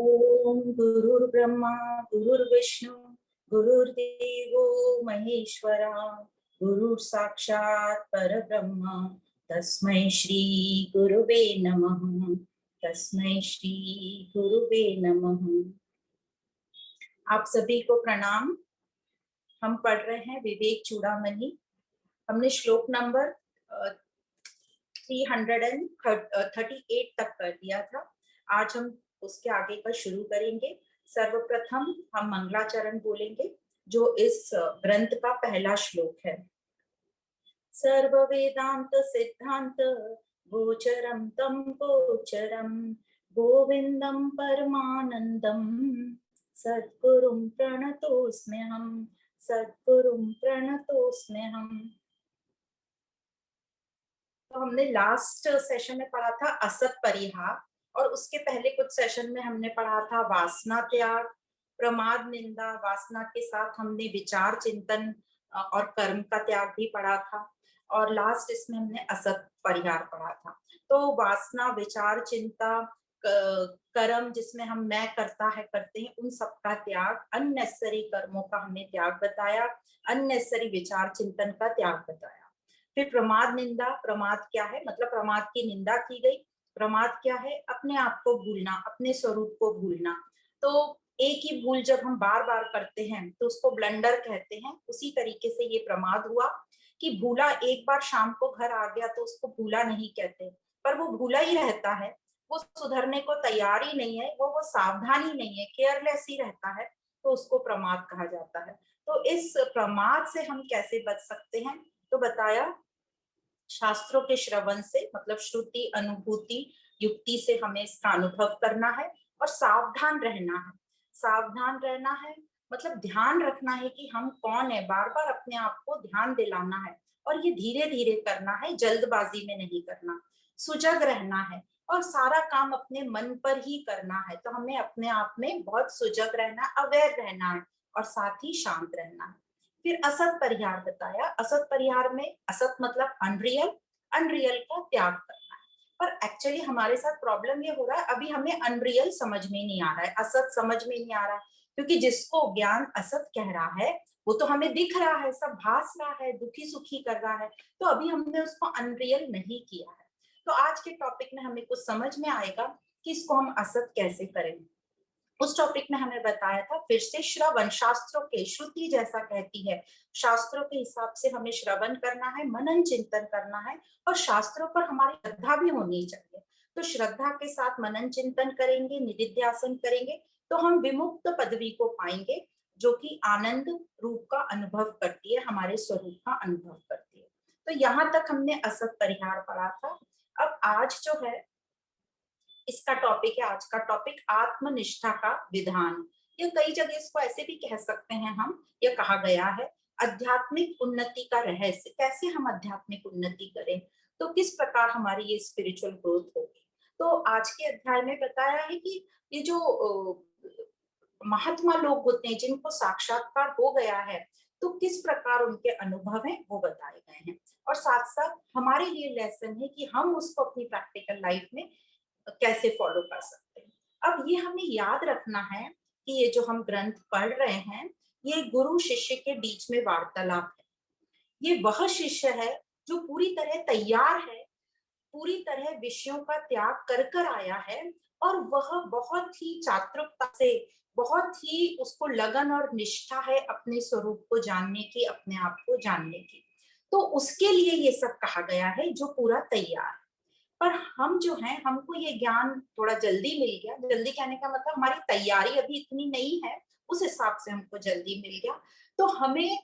ओम गुरुर्ब्रह्मा गुरुर्विष्णु गुरुर्देवो महेश्वरा गुरुः साक्षात् परब्रह्म तस्मै श्री गुरुवे नमः। तस्मै श्री गुरुवे नमः। आप सभी को प्रणाम। हम पढ़ रहे हैं विवेक चूड़ामणि। हमने श्लोक नंबर 338 तक कर दिया था। आज हम उसके आगे का शुरू करेंगे। सर्वप्रथम हम मंगलाचरण बोलेंगे जो इस ग्रंथ का पहला श्लोक है। सर्व वेदांत सिद्धांत गोचरम तम गोचरम गोविंदम परमानंदम सद्गुरुं प्रणतोस्म्यहम् सद्गुरुं प्रणतोस्म्यहम्। तो हमने लास्ट सेशन में पढ़ा था असत परिहार, और उसके पहले कुछ सेशन में हमने पढ़ा था वासना त्याग, प्रमाद निंदा। वासना के साथ हमने विचार चिंतन और कर्म का त्याग भी पढ़ा था, और लास्ट इसमें हमने असत परिहार पढ़ा था। तो वासना, विचार, चिंता, कर्म जिसमें हम मैं करता है करते हैं, उन सबका त्याग, अननेसेसरी कर्मों का हमने त्याग बताया, अननेसेसरी विचार चिंतन का त्याग बताया। फिर प्रमाद निंदा। प्रमाद क्या है? मतलब प्रमाद की निंदा की गई। प्रमाद क्या है? अपने आप को भूलना, अपने स्वरूप को भूलना। तो एक ही भूल जब हम बार बार करते हैं तो उसको ब्लंडर कहते हैं। उसी तरीके से ये प्रमाद हुआ कि भूला, एक बार शाम को घर आ गया तो उसको भूला नहीं कहते, पर वो भूला ही रहता है, वो सुधरने को तैयार ही नहीं है, वो सावधान ही नहीं है, केयरलेस ही रहता है, तो उसको प्रमाद कहा जाता है। तो इस प्रमाद से हम कैसे बच सकते हैं? तो बताया शास्त्रों के श्रवण से, मतलब श्रुति अनुभूति युक्ति से हमें इसका अनुभव करना है, और सावधान रहना है। सावधान रहना है मतलब ध्यान रखना है कि हम कौन है, बार बार अपने आप को ध्यान दिलाना है, और ये धीरे धीरे करना है, जल्दबाजी में नहीं करना। सुजग रहना है और सारा काम अपने मन पर ही करना है। तो हमें अपने आप में बहुत सुजग रहना, अवेयर रहना है, और साथ ही शांत रहना है। फिर असत परिहार बताया। असत परिहार में असत मतलब अनरियल, अनरियल का त्याग करना है। पर एक्चुअली हमारे साथ प्रॉब्लम ये हो रहा है, अभी हमें अनरियल समझ में नहीं आ रहा है, असत समझ में नहीं आ रहा, क्योंकि जिसको ज्ञान असत कह रहा है वो तो हमें दिख रहा है, सब भास रहा है, दुखी सुखी कर रहा है, तो अभी हमने उसको अनरियल नहीं किया है। तो आज के टॉपिक में हमें कुछ समझ में आएगा कि इसको हम असत कैसे करें। उस टॉपिक में हमें बताया था फिर से श्रवण, शास्त्रों के, श्रुति जैसा कहती है, शास्त्रों के हिसाब से हमें श्रवण करना है, मनन चिंतन करना है, और शास्त्रों पर हमारी श्रद्धा भी होनी चाहिए। तो श्रद्धा के साथ मनन चिंतन करेंगे, निधिध्यासन करेंगे, तो हम विमुक्त पदवी को पाएंगे, जो कि आनंद रूप का अनुभव करती है, हमारे स्वरूप का अनुभव करती है। तो यहाँ तक हमने असत परिहार पढ़ा था। अब आज जो है इसका टॉपिक है, आज का टॉपिक आत्मनिष्ठा का विधान। या कई जगह इसको ऐसे भी कह सकते हैं हम, यह कहा गया है आध्यात्मिक उन्नति का रहस्य। कैसे हम आध्यात्मिक उन्नति करें, तो किस प्रकार हमारी ये स्पिरिचुअल ग्रोथ होगी। तो आज के अध्याय में बताया है कि ये जो महात्मा लोग होते हैं, जिनको साक्षात्कार हो गया है, तो किस प्रकार उनके अनुभव हैं वो बताए गए हैं, और साथ साथ हमारे लिए लेसन है कि हम उसको अपनी प्रैक्टिकल लाइफ में कैसे फॉलो कर सकते हैं। अब ये हमें याद रखना है कि ये जो हम ग्रंथ पढ़ रहे हैं, ये गुरु शिष्य के बीच में वार्तालाप है। ये वह शिष्य है जो पूरी तरह तैयार है, पूरी तरह विषयों का त्याग कर कर आया है, और वह बहुत ही चातुर्यता से, बहुत ही उसको लगन और निष्ठा है अपने स्वरूप को जानने की, अपने आप को जानने की। तो उसके लिए ये सब कहा गया है, जो पूरा तैयार। पर हम जो हैं, हमको ये ज्ञान थोड़ा जल्दी मिल गया। जल्दी कहने का मतलब हमारी तैयारी अभी इतनी नहीं है, उस हिसाब से हमको जल्दी मिल गया। तो हमें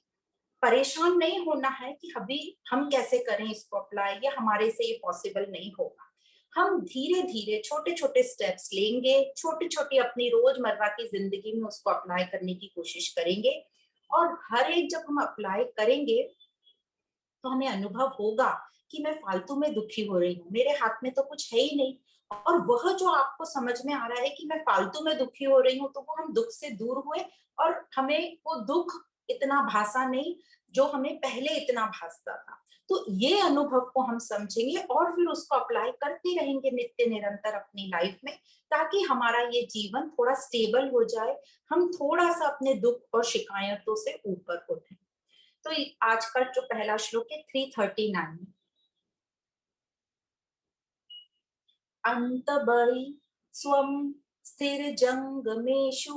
परेशान नहीं होना है कि अभी हम कैसे करें इसको अप्लाई, या हमारे से ये पॉसिबल नहीं होगा। हम धीरे धीरे छोटे छोटे स्टेप्स लेंगे, छोटी छोटी अपनी रोजमर्रा की जिंदगी में उसको अप्लाई करने की कोशिश करेंगे, और हर एक जब हम अप्लाई करेंगे तो हमें अनुभव होगा कि मैं फालतू में दुखी हो रही हूँ, मेरे हाथ में तो कुछ है ही नहीं। और वह जो आपको समझ में आ रहा है कि मैं फालतू में दुखी हो रही हूँ, तो वो हम दुख से दूर हुए, और हमें वो दुख इतना भाषा नहीं जो हमें पहले इतना भासता था। तो ये अनुभव को हम समझेंगे और फिर उसको अप्लाई करते रहेंगे नित्य निरंतर अपनी लाइफ में, ताकि हमारा ये जीवन थोड़ा स्टेबल हो जाए, हम थोड़ा सा अपने दुख और शिकायतों से ऊपर उठें। तो आज का जो पहला श्लोक है 339, अंतबहि स्वं स्थिरजंगमेषु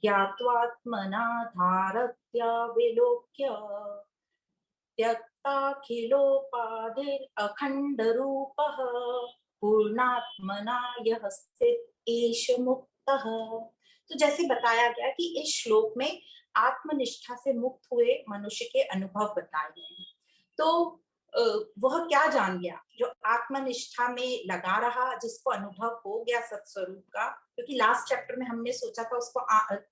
ज्ञात्वात्मना धारत्या विलोक्य त्यक्ताखिलोपाधिरखण्डरूपः पूर्णात्मना यः स्थित एष मुक्तः। तो जैसे बताया गया कि इस श्लोक में आत्मनिष्ठा से मुक्त हुए मनुष्य के अनुभव बताए गए हैं। तो वह क्या जान गया जो आत्मनिष्ठा में लगा रहा, जिसको अनुभव हो गया सत्स्वरूप का, क्योंकि लास्ट चैप्टर में हमने सोचा था उसको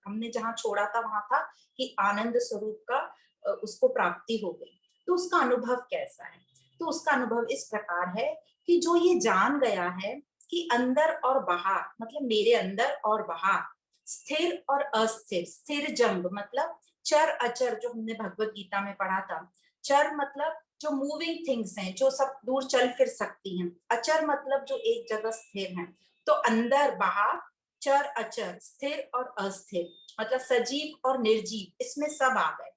हमने जहां छोड़ा था वहां था कि आनंद स्वरूप का उसको प्राप्ति हो गई। तो उसका अनुभव कैसा है? तो उसका अनुभव इस प्रकार है कि जो ये जान गया है कि अंदर और बाहर, मतलब मेरे अंदर और बाहर, स्थिर और अस्थिर, स्थिर जंग मतलब चर अचर, जो हमने भगवत गीता में पढ़ा था। चर मतलब जो मूविंग थिंग्स हैं, जो सब दूर चल फिर सकती हैं। अचर मतलब जो एक जगह स्थिर हैं। तो अंदर बाहर, चर अचर, स्थिर और अस्थिर, मतलब सजीव और निर्जीव, इसमें सब आ गए।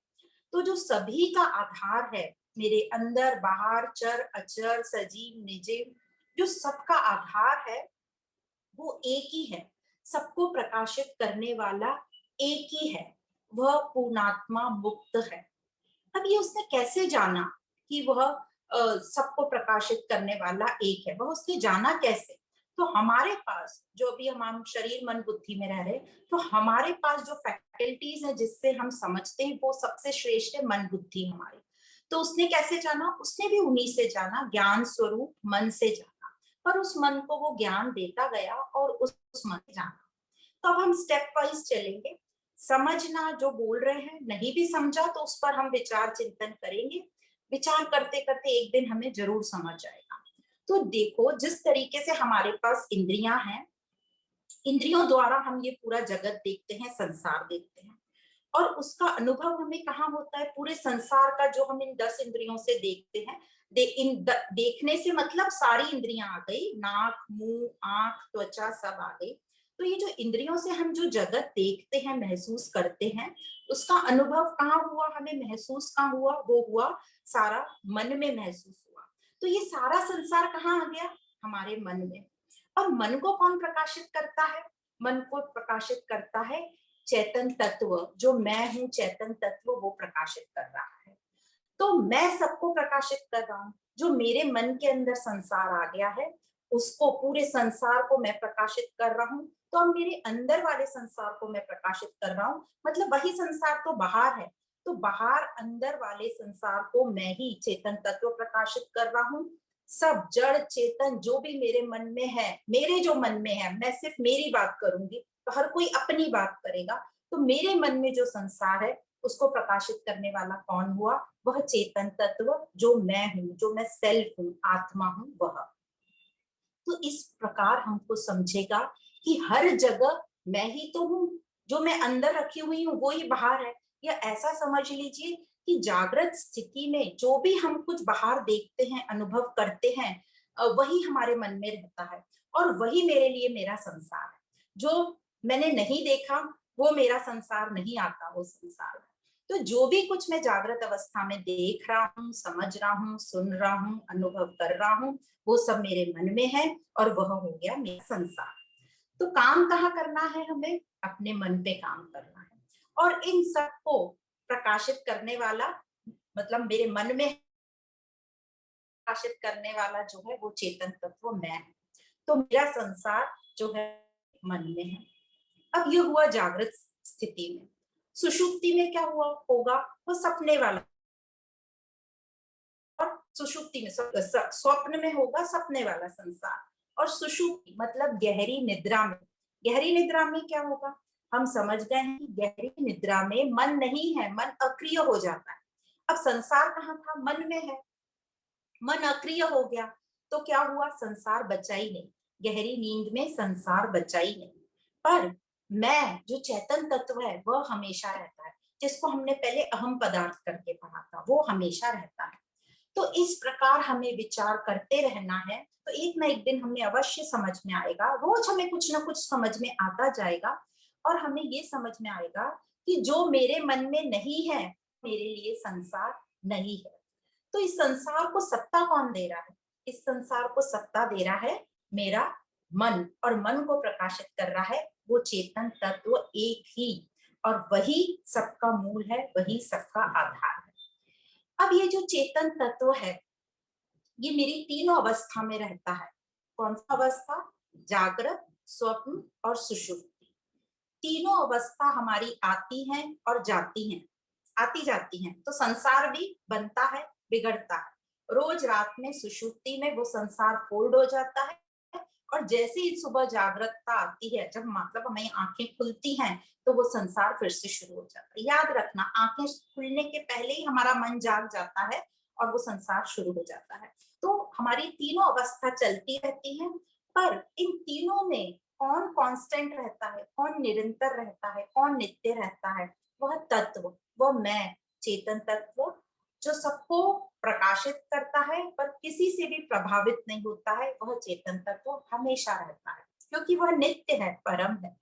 तो जो सभी का आधार है, मेरे अंदर बाहर, चर अचर, सजीव निर्जीव, जो सबका आधार है वो एक ही है, सबको प्रकाशित करने वाला एक ही है, वह पूर्णात्मा मुक्त है। अब ये उसने कैसे जाना कि वह सबको प्रकाशित करने वाला एक है? वह उसने जाना कैसे? तो हमारे पास जो भी हम शरीर मन बुद्धि में रह रहे, तो हमारे पास जो फैकल्टीज है जिससे हम समझते हैं, वो सबसे श्रेष्ठ है मन बुद्धि हमारी। तो उसने कैसे जाना? उसने भी उन्हीं से जाना, ज्ञान स्वरूप मन से जाना। पर उस मन को वो ज्ञान देता गया और उस मन से जाना। तो अब हम स्टेप वाइज चलेंगे। समझना, जो बोल रहे हैं नहीं भी समझा तो उस पर हम विचार चिंतन करेंगे। विचार करते करते एक दिन हमें जरूर समझ आएगा। तो देखो, जिस तरीके से हमारे पास इंद्रियां हैं, इंद्रियों द्वारा हम ये पूरा जगत देखते हैं, संसार देखते हैं, और उसका अनुभव हमें कहाँ होता है? पूरे संसार का जो हम इन 10 इंद्रियों से देखते हैं। देखने से मतलब सारी इंद्रियां आ गई, नाक, मुंह, आंख, त्वचा सब आ गई। तो ये जो इंद्रियों से हम जो जगत देखते हैं, महसूस करते हैं, उसका अनुभव कहाँ हुआ? हमें महसूस कहाँ हुआ? वो हुआ सारा मन में महसूस हुआ। तो ये सारा संसार कहाँ आ गया? हमारे मन में। और मन को कौन प्रकाशित करता है? मन को प्रकाशित करता है चेतन तत्व, जो मैं हूँ, चेतन तत्व, वो प्रकाशित कर रहा है। तो मैं सबको प्रकाशित कर रहा हूँ। जो मेरे मन के अंदर संसार आ गया है, उसको, पूरे संसार को मैं प्रकाशित कर रहा हूँ। तो अब मेरे अंदर वाले संसार को मैं प्रकाशित कर रहा हूँ, मतलब वही संसार तो बाहर है। तो बाहर अंदर वाले संसार को मैं ही चेतन तत्व प्रकाशित कर रहा हूँ। सब जड़ चेतन जो भी मेरे मन में है, मेरे जो मन में है, मैं सिर्फ मेरी बात करूंगी, तो हर कोई अपनी बात करेगा। तो मेरे मन में जो संसार है उसको प्रकाशित करने वाला कौन हुआ? वह चेतन तत्व, जो मैं हूँ, जो मैं सेल्फ हूँ, आत्मा हूँ, वह। तो इस प्रकार हमको समझेगा कि हर जगह मैं ही तो हूँ, जो मैं अंदर रखी हुई हूँ वो ही बाहर है। या ऐसा समझ लीजिए कि जागृत स्थिति में जो भी हम कुछ बाहर देखते हैं, अनुभव करते हैं, वही हमारे मन में रहता है, और वही मेरे लिए मेरा संसार है। जो मैंने नहीं देखा वो मेरा संसार नहीं आता, वो संसार है। तो जो भी कुछ मैं जागृत अवस्था में देख रहा हूँ, समझ रहा हूँ, सुन रहा हूँ, अनुभव कर रहा हूँ, वो सब मेरे मन में है, और वह हो गया मेरा संसार। तो काम कहाँ करना है? हमें अपने मन पे काम करना है। और इन सबको प्रकाशित करने वाला, मतलब मेरे मन में प्रकाशित करने वाला जो है वो चेतन तत्व मैं है। तो मेरा संसार जो है मन में है। अब ये हुआ जागृत स्थिति में। सुषुप्ति में क्या हुआ होगा? वो सपने वाला, और सुषुप्ति में स्वप्न में होगा सपने वाला संसार। और सुषुप्ति मतलब गहरी निद्रा में। गहरी निद्रा में क्या होगा? हम समझ गए हैं कि गहरी निद्रा में मन नहीं है, मन अक्रिय हो जाता है। अब संसार कहाँ था? मन में है। मन अक्रिय हो गया तो क्या हुआ? संसार बचा ही नहीं। गहरी नींद में संसार बचा ही नहीं। पर मैं जो चेतन तत्व है वह हमेशा रहता है। जिसको हमने पहले अहम पदार्थ करके पढ़ा था, वो हमेशा रहता है। तो इस प्रकार हमें विचार करते रहना है, तो एक ना एक दिन हमें अवश्य समझ में आएगा, रोज हमें कुछ ना कुछ समझ में आता जाएगा और हमें ये समझ में आएगा कि जो मेरे मन में नहीं है, मेरे लिए संसार नहीं है। तो इस संसार को सत्ता कौन दे रहा है? इस संसार को सत्ता दे रहा है मेरा मन, और मन को प्रकाशित कर रहा है वो चेतन तत्व एक ही, और वही सबका मूल है, वही सबका आधार है। अब ये जो चेतन तत्व है, ये मेरी तीनों अवस्था में रहता है। कौन सा अवस्था? जागृत, स्वप्न और सुषुप्ति। तीनों अवस्था हमारी आती हैं और जाती हैं, आती जाती हैं। तो संसार भी बनता है, बिगड़ता है। रोज रात में सुषुप्ति में वो संसार फोल्ड हो जाता है, और जैसे ही सुबह जागृतता आती है, जब मतलब हमें आंखें खुलती हैं, तो वो संसार फिर से शुरू हो जाता है। याद रखना, आंखें खुलने के पहले ही हमारा मन जाग जाता है और वो संसार शुरू हो जाता है। तो हमारी तीनों अवस्था चलती रहती है, पर इन तीनों में कौन कांस्टेंट रहता है, कौन निरंतर रहता है, कौन नित्य रहता है? वह तत्व, वह मैं, चेतन तत्व, जो सबको प्रकाशित करता है पर किसी से भी प्रभावित नहीं होता है, वह चेतन तत्व हमेशा रहता है, क्योंकि वह नित्य है, परम है।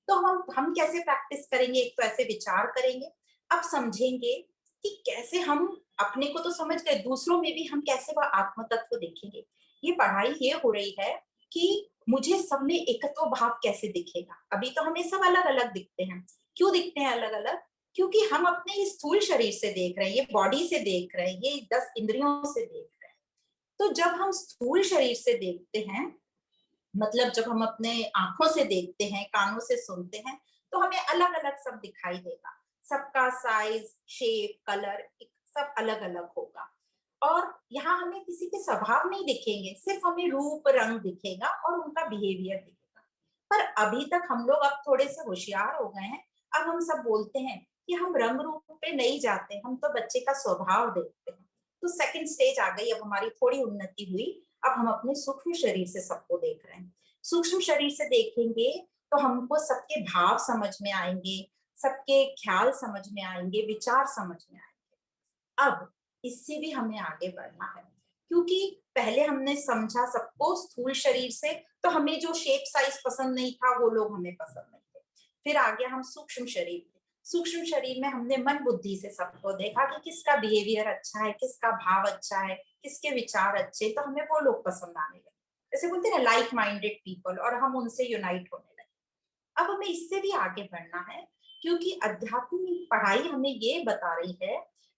तो हम कैसे प्रैक्टिस करेंगे? एक तो ऐसे विचार करेंगे, अब समझेंगे कि कैसे हम अपने को तो समझ गए, दूसरों में भी हम कैसे वह आत्म तत्व देखेंगे। ये पढ़ाई ये हो रही है कि मुझे सब में एकत्व भाव कैसे दिखेगा। अभी तो हमें सब अलग अलग दिखते हैं। क्यों दिखते हैं अलग अलग? क्योंकि हम अपने इस स्थूल शरीर से देख रहे हैं, ये बॉडी से देख रहे हैं, ये 10 इंद्रियों से देख रहे हैं। तो जब हम स्थूल शरीर से देखते हैं, मतलब जब हम अपने आंखों से देखते हैं, कानों से सुनते हैं, तो हमें अलग अलग सब दिखाई देगा। सबका साइज, शेप, कलर सब अलग अलग होगा। और यहाँ हमें किसी के स्वभाव नहीं दिखेंगे, सिर्फ हमें रूप रंग दिखेगा और उनका बिहेवियर दिखेगा। पर अभी तक हम लोग अब थोड़े से होशियार हो गए हैं। अब हम सब बोलते हैं कि हम रंग रूप पे नहीं जाते, हम तो बच्चे का स्वभाव देखते हैं। तो सेकंड स्टेज आ गई, अब हमारी थोड़ी उन्नति हुई। अब हम अपने सूक्ष्म शरीर से सबको देख रहे हैं। सूक्ष्म शरीर से देखेंगे तो हमको सबके भाव समझ में आएंगे, सबके ख्याल समझ में आएंगे, विचार समझ में आएंगे। अब इससे भी हमें आगे बढ़ना है, क्योंकि पहले हमने समझा सबको स्थूल शरीर से, तो हमें जो शेप साइज पसंद नहीं था वो लोग हमें पसंद नहीं थे। फिर आ गया हम सूक्ष्म शरीर पे। सूक्ष्म शरीर में हमने मन बुद्धि से सबको देखा कि किसका बिहेवियर अच्छा है, किसका भाव अच्छा है, किसके विचार अच्छे, तो हमें वो लोग पसंद आने लगे। जैसे बोलते हैं ना, लाइक माइंडेड पीपल, और हम उनसे यूनाइट होने लगे। अब हमें इससे भी आगे बढ़ना है, क्योंकि अध्यात्मिक पढ़ाई हमें ये बता रही है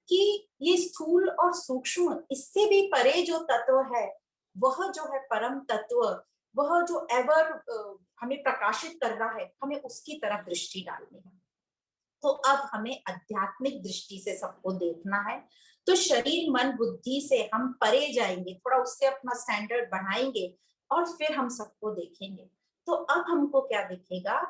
कि ये स्थूल और सूक्ष्म, इससे भी परे जो तत्व है, वह जो है परम तत्व, वह जो एवर हमें प्रकाशित कर रहा है, हमें उसकी तरफ दृष्टि डालनी है। तो अब हमें आध्यात्मिक दृष्टि से सबको देखना है। तो शरीर मन बुद्धि से हम परे जाएंगे, थोड़ा उससे अपना स्टैंडर्ड बढ़ाएंगे, और फिर हम सबको देखेंगे। तो अब हमको क्या दिखेगा?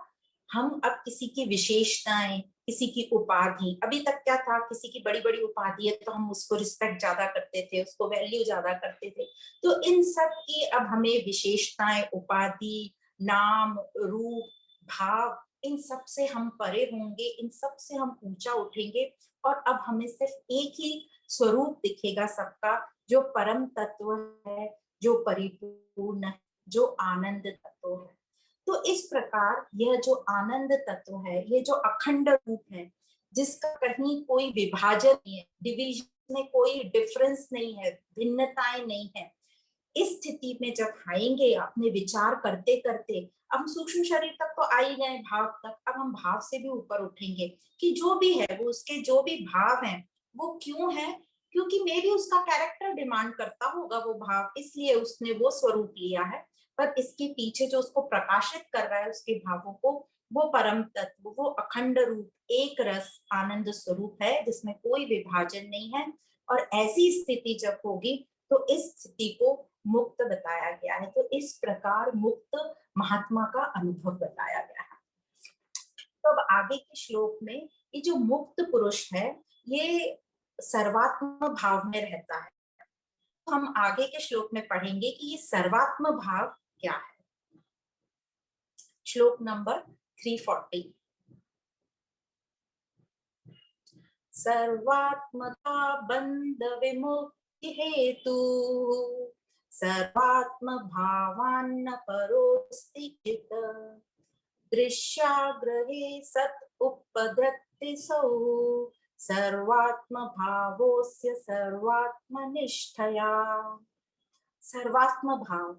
हम अब किसी की विशेषताएं, किसी की उपाधि, अभी तक क्या था, किसी की बड़ी बड़ी उपाधि है तो हम उसको रिस्पेक्ट ज्यादा करते थे, उसको वैल्यू ज्यादा करते थे। तो इन सब की अब हमें विशेषताएं, उपाधि, नाम, रूप, भाव, इन सब से हम परे होंगे, इन सब से हम ऊंचा उठेंगे। और अब हमें सिर्फ एक ही स्वरूप दिखेगा सबका, जो परम तत्व है, जो परिपूर्ण है, जो आनंद तत्व है। तो इस प्रकार यह जो आनंद तत्व है, ये जो अखंड रूप है, जिसका कहीं कोई विभाजन नहीं है, डिवीजन में कोई डिफरेंस नहीं है, भिन्नताएं नहीं है, इस स्थिति में जब आएंगे अपने विचार करते करते, अब हम सूक्ष्म शरीर तक तो आ ही गए, भाव तक, अब हम भाव से भी ऊपर उठेंगे कि जो भी है वो, उसके जो भी भाव हैं वो क्यों है? क्योंकि मे भी उसका कैरेक्टर डिमांड करता होगा वो भाव, इसलिए उसने वो स्वरूप लिया है। पर इसके पीछे जो उसको प्रकाशित कर रहा है, उसके भावों को, वो परम तत्व, वो अखंड रूप, एक रस आनंद स्वरूप है, जिसमें कोई विभाजन नहीं है। और ऐसी स्थिति जब होगी, तो इस स्थिति को मुक्त बताया गया है। तो इस प्रकार मुक्त महात्मा का अनुभव बताया गया है। तो अब आगे के श्लोक में, ये जो मुक्त पुरुष है, ये सर्वात्म भाव में रहता है। तो हम आगे के श्लोक में पढ़ेंगे कि ये सर्वात्म भाव क्या है। श्लोक नंबर 340। सर्वात्मता बंध विमुक्ति हेतु, सर्वात्म भावान्न परोस्ति चित, दृश्याग्रहे सत् उपपद्यते सौ, सर्वात्म भावोस्य सर्वात्मनिष्ठया। सर्वात्म भाव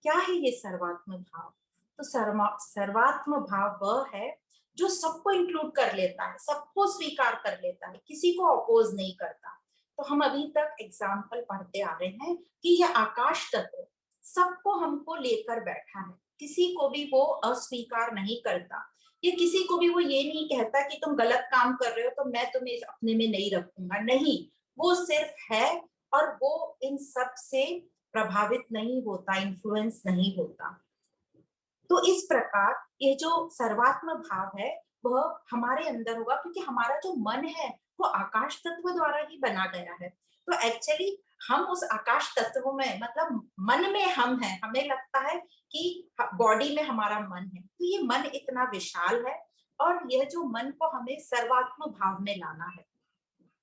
क्या है? ये सर्वात्म भाव, तो सर्वात्म भाव वह है जो सबको इंक्लूड कर लेता है, सबको स्वीकार कर लेता है, किसी को अपोज नहीं करता। तो हम अभी तक एग्जाम्पल पढ़ते आ रहे हैं कि यह आकाश तत्व सबको हमको लेकर बैठा है, किसी को भी वो अस्वीकार नहीं करता, ये किसी को भी वो ये नहीं कहता कि तुम गलत काम कर रहे हो तो मैं तुम्हें इस अपने में नहीं रखूंगा, नहीं, वो सिर्फ है और वो इन सब से प्रभावित नहीं होता, इन्फ्लुएंस नहीं होता। तो इस प्रकार ये जो सर्वात्म भाव है वह हमारे अंदर होगा, क्योंकि हमारा जो मन है वो आकाश तत्व द्वारा ही बना गया है। तो एक्चुअली हम उस आकाश तत्व में, मतलब मन में हम हैं, हमें लगता है कि बॉडी में हमारा मन है, तो ये मन इतना विशाल है और यह जो मन को हमें सर्वात्म भाव में लाना है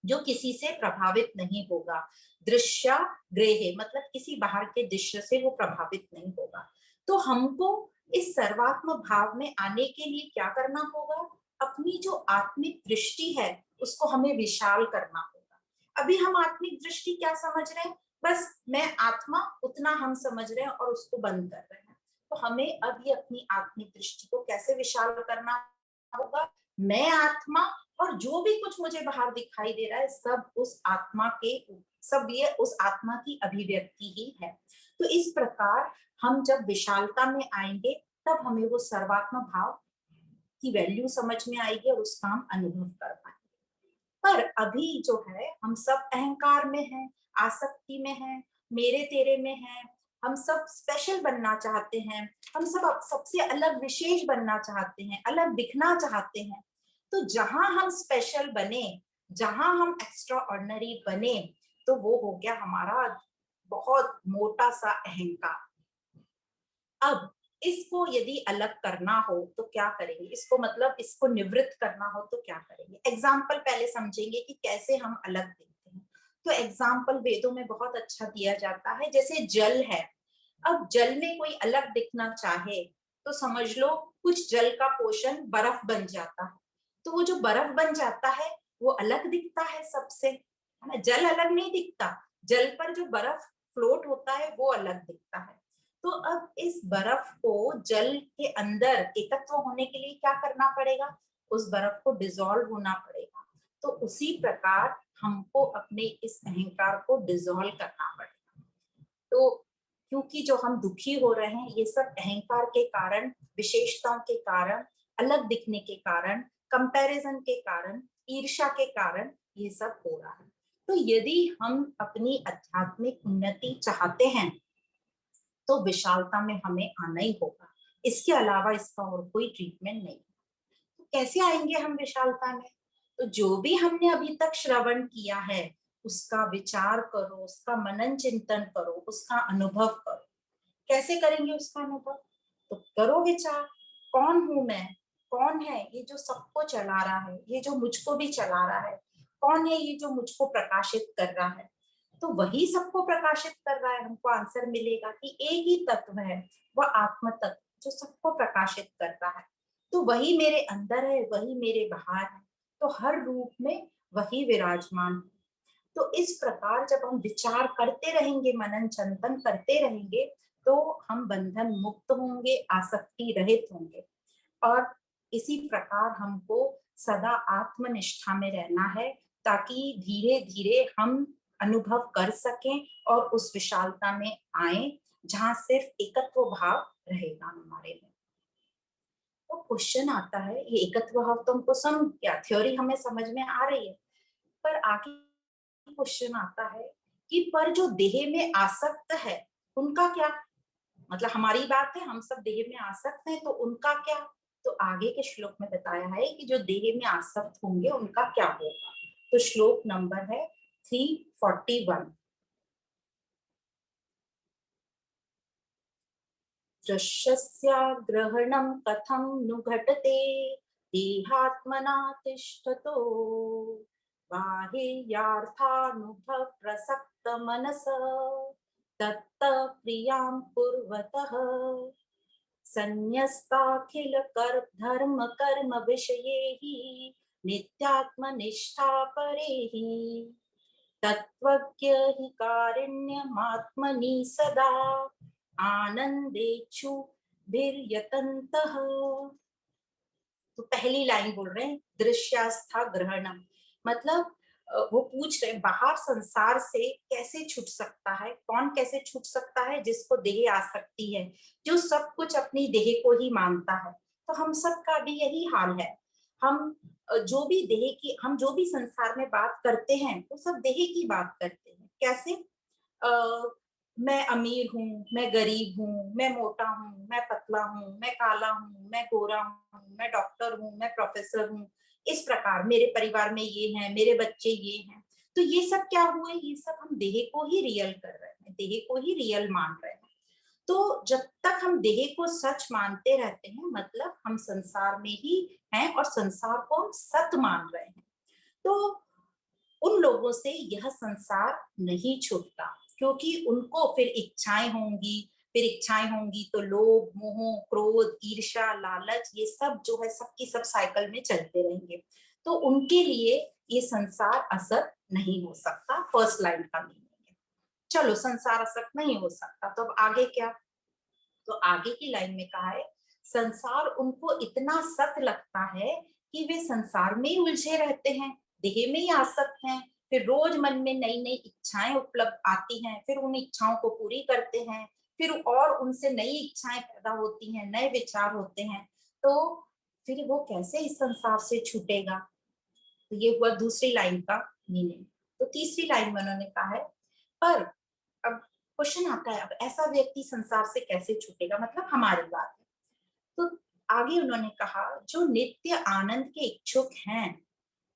जो किसी से प्रभावित नहीं होगा। दृश्य ग्रेहे मतलब किसी बाहर के दृश्य से वो प्रभावित नहीं होगा। तो हमको इस सर्वात्म भाव में आने के लिए क्या करना होगा? अपनी जो आत्मिक दृष्टि है उसको हमें विशाल करना होगा। अभी हम आत्मिक दृष्टि क्या समझ रहे हैं? बस मैं आत्मा, उतना हम समझ रहे हैं और उसको बंद कर रहे हैं। तो हमें अभी अपनी आत्मिक दृष्टि को कैसे विशाल करना होगा? मैं आत्मा और जो भी कुछ मुझे बाहर दिखाई दे रहा है सब उस आत्मा के, सब ये उस आत्मा की अभिव्यक्ति ही है। तो इस प्रकार हम जब विशालता में आएंगे तब हमें वो सर्वात्म भाव की वैल्यू समझ में आएगी और उसका हम अनुभव कर पाएंगे। पर अभी जो है हम सब अहंकार में हैं, आसक्ति में हैं, मेरे तेरे में हैं, हम सब स्पेशल बनना चाहते हैं, हम सब सबसे अलग विशेष बनना चाहते हैं, अलग दिखना चाहते हैं। तो जहां हम स्पेशल बने, जहां हम एक्स्ट्रा ऑर्डिनरी बने, तो वो हो गया हमारा बहुत मोटा सा अहंकार। अब इसको यदि अलग करना हो तो क्या करेंगे? इसको मतलब इसको निवृत्त करना हो तो क्या करेंगे? एग्जाम्पल पहले समझेंगे कि कैसे हम अलग देखते हैं। तो एग्जाम्पल वेदों में बहुत अच्छा दिया जाता है, जैसे जल है। अब जल में कोई अलग दिखना चाहे तो समझ लो कुछ जल का पोषण बर्फ बन जाता है, तो वो जो बर्फ बन जाता है वो अलग दिखता है सबसे, है ना? जल अलग नहीं दिखता, जल पर जो बर्फ फ्लोट होता है वो अलग दिखता है। तो अब इस बर्फ को जल के अंदर एकत्व होने के लिए क्या करना पड़ेगा? उस बर्फ को डिसॉल्व होना पड़ेगा। तो उसी प्रकार हमको अपने इस अहंकार को डिसॉल्व करना पड़ेगा। तो क्योंकि जो हम दुखी हो रहे हैं ये सब अहंकार के कारण, विशेषताओं के कारण, अलग दिखने के कारण, कंपैरिजन के कारण, ईर्ष्या के कारण ये सब हो रहा है। तो यदि हम अपनी आध्यात्मिक उन्नति चाहते हैं तो विशालता में हमें आना ही होगा, इसके अलावा इसका और कोई ट्रीटमेंट नहीं। तो कैसे आएंगे हम विशालता में? तो जो भी हमने अभी तक श्रवण किया है उसका विचार करो, उसका मनन चिंतन करो, उसका अनुभव करो। कैसे करेंगे उसका अनुभव? तो करो विचार, कौन हूं मैं, कौन है ये जो सबको चला रहा है, ये जो मुझको भी चला रहा है, कौन है ये जो मुझको प्रकाशित कर रहा है? तो वही सबको प्रकाशित कर रहा है। हमको आंसर मिलेगा कि एक ही तत्व है, वह आत्म तत्व जो सबको प्रकाशित कर रहा है। तो वही मेरे अंदर है, वही मेरे बाहर है, तो हर रूप में वही विराजमान है। तो इस प्रकार जब हम विचार करते रहेंगे, मनन चिंतन करते रहेंगे, तो हम बंधन मुक्त होंगे, आसक्ति रहित होंगे। और इसी प्रकार हमको सदा आत्मनिष्ठा में रहना है, ताकि धीरे धीरे हम अनुभव कर सकें और उस विशालता में आए जहां सिर्फ एकत्व भाव रहेगा हमारे में। तो क्वेश्चन आता है, ये एकत्व भाव तो हमको समझ गया, थ्योरी हमें समझ में आ रही है, पर आगे क्वेश्चन आता है कि पर जो देह में आसक्त है उनका क्या? मतलब हमारी बात है, हम सब देह में आसक्त हैं, तो उनका क्या? तो आगे के श्लोक में बताया है कि जो देह में आसक्त होंगे उनका क्या होगा। तो श्लोक नंबर है 341। दृश्यस्याग्रहणं कथं नु घटते देहात्मना तिष्ठतो, बाह्यार्थानुभव प्रसक्त मनस तत्त प्रियां कुर्वतः संन्यस्ताखिल कर धर्म कर्म विषये ही नित्यात्मनिष्ठा परे ही तत्त्वज्ञ हि कारुण्यमात्मनि सदा आनंदेक्षु भिर्यतन्तः। तो पहली लाइन बोल रहे हैं दृश्यास्था ग्रहणम, मतलब वो पूछ रहे हैं बाहर संसार से कैसे छूट सकता है, कौन कैसे छूट सकता है, जिसको देह आ सकती है, जो सब कुछ अपनी देह को ही मानता है। तो हम सब का भी यही हाल है। हम जो भी देह की, हम जो भी संसार में बात करते हैं वो सब देह की बात करते हैं। कैसे? मैं अमीर हूँ, मैं गरीब हूँ, मैं मोटा हूँ, मैं पतला हूँ, मैं काला हूँ, मैं गोरा हूँ, मैं डॉक्टर हूँ, मैं प्रोफेसर हूँ, इस प्रकार मेरे परिवार में ये है, मेरे बच्चे ये हैं। तो ये सब क्या हुए, ये सब हम देह को ही रियल कर रहे हैं, देह को ही रियल मान रहे हैं। तो जब तक हम देह को सच मानते रहते हैं मतलब हम संसार में ही हैं और संसार को हम सत मान रहे हैं। तो उन लोगों से यह संसार नहीं छूटता, क्योंकि उनको फिर इच्छाएं होंगी, फिर इच्छाएं होंगी तो लोभ मोह क्रोध ईर्ष्या लालच ये सब जो है सबकी सब साइकिल में चलते रहेंगे। तो उनके लिए ये संसार असत नहीं हो सकता, फर्स्ट लाइन का मीनिंग है। चलो संसार असत नहीं हो सकता, तो अब आगे क्या? तो आगे की लाइन में कहा है संसार उनको इतना सत लगता है कि वे संसार में ही उलझे रहते हैं, देह में ही आसक्त हैं। फिर रोज मन में नई नई इच्छाएं उपलब्ध आती हैं, फिर उन इच्छाओं को पूरी करते हैं, फिर और उनसे नई इच्छाएं पैदा होती हैं, नए विचार होते हैं। तो फिर वो कैसे इस संसार से छूटेगा? तो ये हुआ दूसरी लाइन का मीनिंग। तो तीसरी लाइन में उन्होंने कहा है पर अब क्वेश्चन आता है, अब ऐसा व्यक्ति संसार से कैसे छूटेगा, मतलब हमारी बात है। तो आगे उन्होंने कहा जो नित्य आनंद के इच्छुक हैं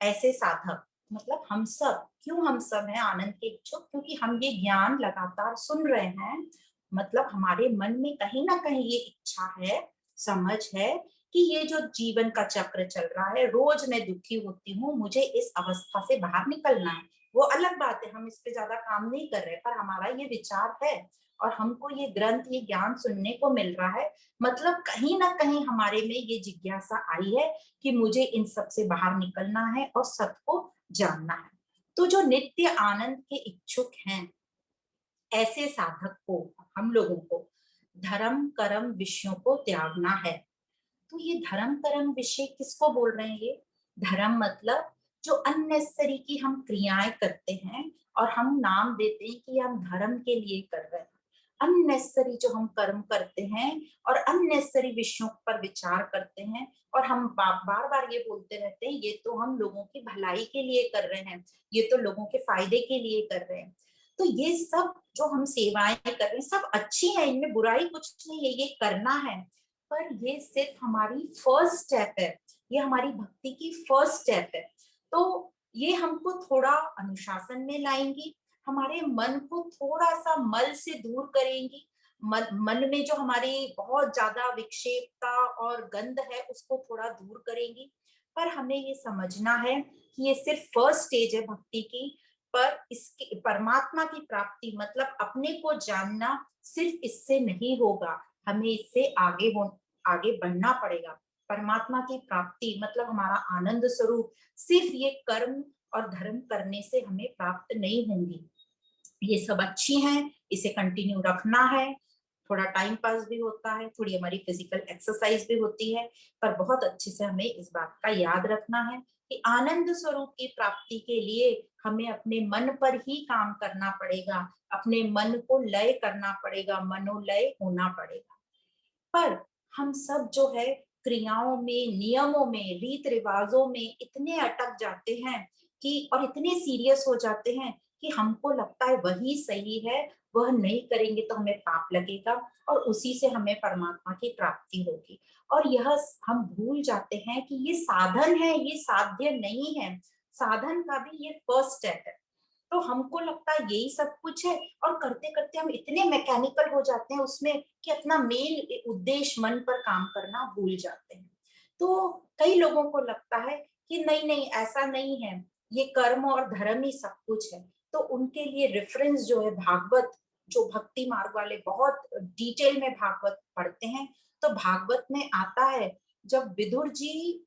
ऐसे साधक, मतलब हम सब, क्यों हम सब हैं आनंद के इच्छुक? क्योंकि हम ये ज्ञान लगातार सुन रहे हैं, मतलब हमारे मन में कहीं ना कहीं ये इच्छा है, समझ है कि ये जो जीवन का चक्र चल रहा है, रोज मैं दुखी होती हूँ, मुझे इस अवस्था से बाहर निकलना है। वो अलग बात है, हम इस पे ज्यादा काम नहीं कर रहे, पर हमारा ये विचार है और हमको ये ग्रंथ, ये ज्ञान सुनने को मिल रहा है। मतलब कहीं ना कहीं हमारे में ये जिज्ञासा आई है कि मुझे इन सब से बाहर निकलना है और सत्य को जानना है। तो जो नित्य आनंद के इच्छुक हैं ऐसे साधक को, हम लोगों को धर्म कर्म विषयों को त्यागना है। तो ये धर्म कर्म विषय किसको बोल रहे हैं? ये धर्म मतलब जो अननेसेसरी की हम क्रियाएं करते हैं और हम नाम देते हैं कि हम धर्म के लिए कर रहे हैं। अननेसेसरी जो हम कर्म करते हैं और अननेसेसरी विषयों पर विचार करते हैं और हम बार बार ये बोलते रहते हैं ये तो हम लोगों की भलाई के लिए कर रहे हैं, ये तो लोगों के फायदे के लिए कर रहे हैं। तो ये सब जो हम सेवाएं कर रहे हैं सब अच्छी है, इनमें बुराई कुछ नहीं है, ये करना है। पर ये सिर्फ हमारी फर्स्ट स्टेप है, ये हमारी भक्ति की फर्स्ट स्टेप है। तो ये हमको थोड़ा अनुशासन में लाएंगी, हमारे मन को थोड़ा सा मल से दूर करेंगी। मन में जो हमारी बहुत ज्यादा विक्षेपता और गंध है उसको थोड़ा दूर करेंगी। पर हमें ये समझना है कि ये सिर्फ फर्स्ट स्टेज है भक्ति की। पर इसके परमात्मा की प्राप्ति मतलब अपने को जानना सिर्फ इससे नहीं होगा, हमें इससे आगे बढ़ना पड़ेगा। परमात्मा की प्राप्ति मतलब हमारा आनंद स्वरूप सिर्फ ये कर्म और धर्म करने से हमें प्राप्त नहीं होंगी। ये सब अच्छी हैं, इसे कंटिन्यू रखना है, थोड़ा टाइम पास भी होता है, थोड़ी हमारी फिजिकल एक्सरसाइज भी होती है। पर बहुत अच्छे से हमें इस बात का याद रखना है कि आनंद स्वरूप की प्राप्ति के लिए हमें अपने मन पर ही काम करना पड़ेगा, अपने मन को लय करना पड़ेगा, मनोलय होना पड़ेगा। पर हम सब जो है क्रियाओं में, नियमों में, रीत रिवाजों में इतने अटक जाते हैं कि और इतने सीरियस हो जाते हैं कि हमको लगता है वही सही है, वह नहीं करेंगे तो हमें पाप लगेगा और उसी से हमें परमात्मा की प्राप्ति होगी। और यह हम भूल जाते हैं कि ये साधन है, ये साध्य नहीं है। साधन का भी ये फर्स्ट स्टेप है। तो हमको लगता है यही सब कुछ है और करते करते हम इतने मैकेनिकल हो जाते हैं उसमें कि अपना मेन उद्देश्य मन पर काम करना भूल जाते हैं। तो कई लोगों को लगता है कि नहीं नहीं ऐसा नहीं है, ये कर्म और धर्म ही सब कुछ है। तो उनके लिए रेफरेंस जो है भागवत, जो भक्ति मार्ग वाले बहुत डिटेल में भागवत पढ़ते हैं, तो भागवत में आता है जब विदुर जी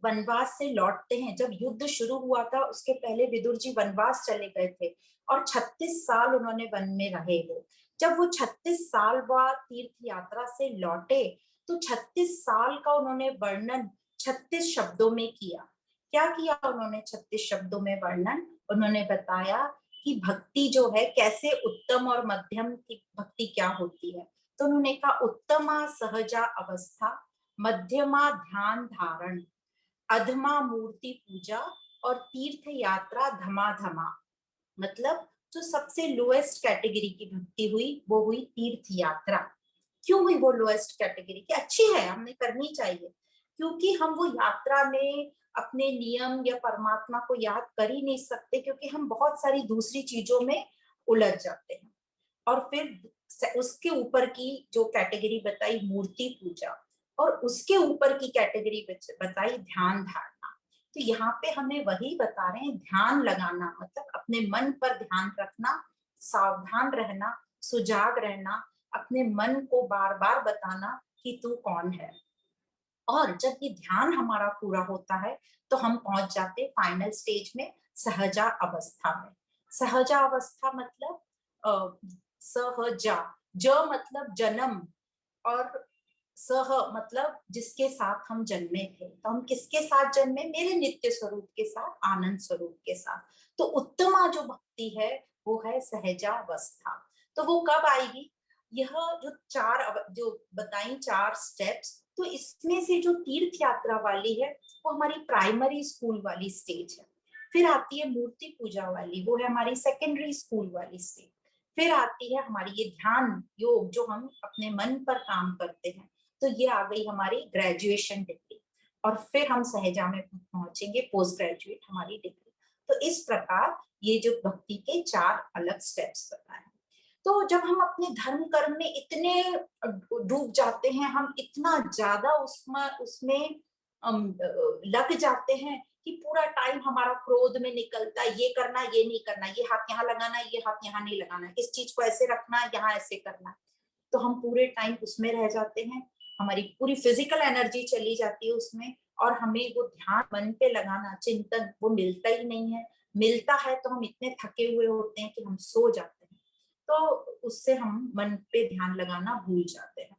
वनवास से लौटते हैं, जब युद्ध शुरू हुआ था उसके पहले विदुर जी वनवास चले गए थे और 36 साल उन्होंने वन में रहे। वो जब वो 36 साल बाद तीर्थ यात्रा से लौटे तो 36 साल का उन्होंने वर्णन 36 शब्दों में किया। क्या किया उन्होंने 36 शब्दों में वर्णन? उन्होंने बताया कि भक्ति जो है कैसे उत्तम और मध्यम की भक्ति क्या होती है। तो उन्होंने कहा उत्तमा सहजा अवस्था, मध्यमा ध्यान धारण, अधमा मूर्ति पूजा और तीर्थ यात्रा धमाधमा। मतलब जो सबसे लोएस्ट कैटेगरी की भक्ति हुई वो हुई तीर्थ यात्रा। क्यों हुई वो लोएस्ट कैटेगरी की? अच्छी है, हमें करनी चाहिए, क्योंकि हम वो यात्रा में अपने नियम या परमात्मा को याद कर ही नहीं सकते, क्योंकि हम बहुत सारी दूसरी चीजों में उलझ जाते हैं। और फिर उसके ऊपर की जो कैटेगरी बताई मूर्ति पूजा, और उसके ऊपर की कैटेगरी बताई ध्यान धारणा। तो यहाँ पे हमें वही बता रहे हैं, ध्यान लगाना मतलब अपने मन पर ध्यान रखना, सावधान रहना, सुजाग रहना, अपने मन को बार बार बताना कि तू कौन है। और जब ये ध्यान हमारा पूरा होता है तो हम पहुंच जाते फाइनल स्टेज में, सहजा अवस्था में। सहजा अवस्था मतलब सहजा, ज मतलब जन्म, और सह मतलब जिसके साथ हम जन्मे थे। तो हम किसके साथ जन्मे? मेरे नित्य स्वरूप के साथ, आनंद स्वरूप के साथ। तो उत्तमा जो भक्ति है वो है सहजा अवस्था। तो वो कब आएगी? यह जो जो बताई 4 स्टेप्स, तो इसमें से जो तीर्थ यात्रा वाली है वो हमारी प्राइमरी स्कूल वाली स्टेज है। फिर आती है मूर्ति पूजा वाली, वो है हमारी सेकेंडरी स्कूल वाली स्टेज। फिर आती है हमारी ये ध्यान योग जो हम अपने मन पर काम करते हैं, तो ये आ गई हमारी ग्रेजुएशन डिग्री। और फिर हम सहजा में पहुंचेंगे पोस्ट ग्रेजुएट हमारी डिग्री। तो इस प्रकार ये जो भक्ति के 4 अलग स्टेप्स बताए। तो जब हम अपने धर्म कर्म में इतने डूब जाते हैं, हम इतना ज्यादा उसमें उसमें लग जाते हैं कि पूरा टाइम हमारा क्रोध में निकलता है, ये करना ये नहीं करना, ये हाथ यहाँ लगाना ये हाथ यहाँ नहीं लगाना, इस चीज को ऐसे रखना यहाँ ऐसे करना। तो हम पूरे टाइम उसमें रह जाते हैं, हमारी पूरी फिजिकल एनर्जी चली जाती है उसमें, और हमें वो ध्यान मन पे लगाना, चिंतन, वो मिलता ही नहीं है। मिलता है तो हम इतने थके हुए होते हैं कि हम सो जाते हैं, तो उससे हम मन पे ध्यान लगाना भूल जाते हैं।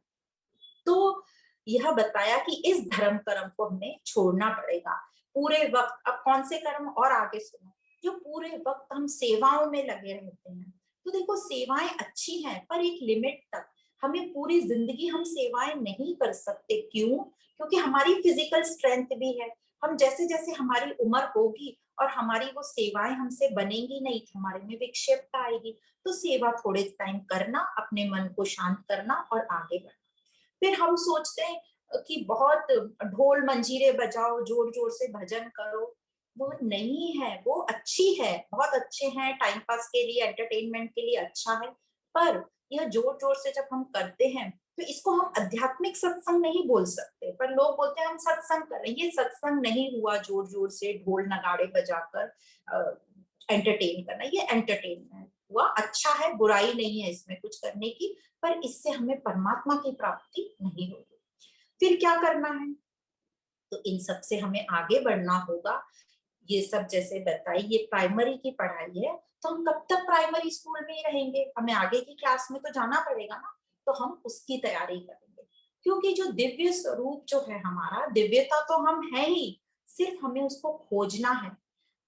तो यह बताया कि इस धर्म कर्म को हमें छोड़ना पड़ेगा पूरे वक्त। अब कौन से कर्म, और आगे सुनो, जो पूरे वक्त हम सेवाओं में लगे रहते हैं। तो देखो सेवाएं अच्छी हैं पर एक लिमिट तक, हमें पूरी जिंदगी हम सेवाएं नहीं कर सकते। क्यों? क्योंकि हमारी फिजिकल स्ट्रेंथ भी है। हम जैसे जैसे हमारी उम्र होगी और हमारी वो सेवाएं हमसे बनेंगी नहीं, तो हमारे में विक्षेपता आएगी। तो सेवा थोड़े टाइम करना, अपने मन को शांत करना और आगे बढ़ना। फिर हम सोचते हैं कि बहुत ढोल मंजीरे बजाओ, जोर जोर से भजन करो, वो नहीं है। वो अच्छी है, बहुत अच्छे हैं, टाइम पास के लिए, एंटरटेनमेंट के लिए अच्छा है, पर यह जोर जोर से जब हम करते हैं तो इसको हम आध्यात्मिक सत्संग नहीं बोल सकते। पर लोग बोलते हैं हम सत्संग कर रहे हैं, ये सत्संग नहीं हुआ। जोर जोर से ढोल नगाड़े बजाकर एंटरटेन करना, ये एंटरटेनमेंट हुआ, अच्छा है, बुराई नहीं है इसमें कुछ करने की, पर इससे हमें परमात्मा की प्राप्ति नहीं होगी। फिर क्या करना है? तो इन सब से हमें आगे बढ़ना होगा। ये सब जैसे बताई, ये प्राइमरी की पढ़ाई है, तो हम कब तक प्राइमरी स्कूल में ही रहेंगे? हमें आगे की क्लास में तो जाना पड़ेगा ना। तो हम उसकी तैयारी करेंगे, क्योंकि जो दिव्य स्वरूप जो है हमारा, दिव्यता तो हम है ही, सिर्फ हमें उसको खोजना है।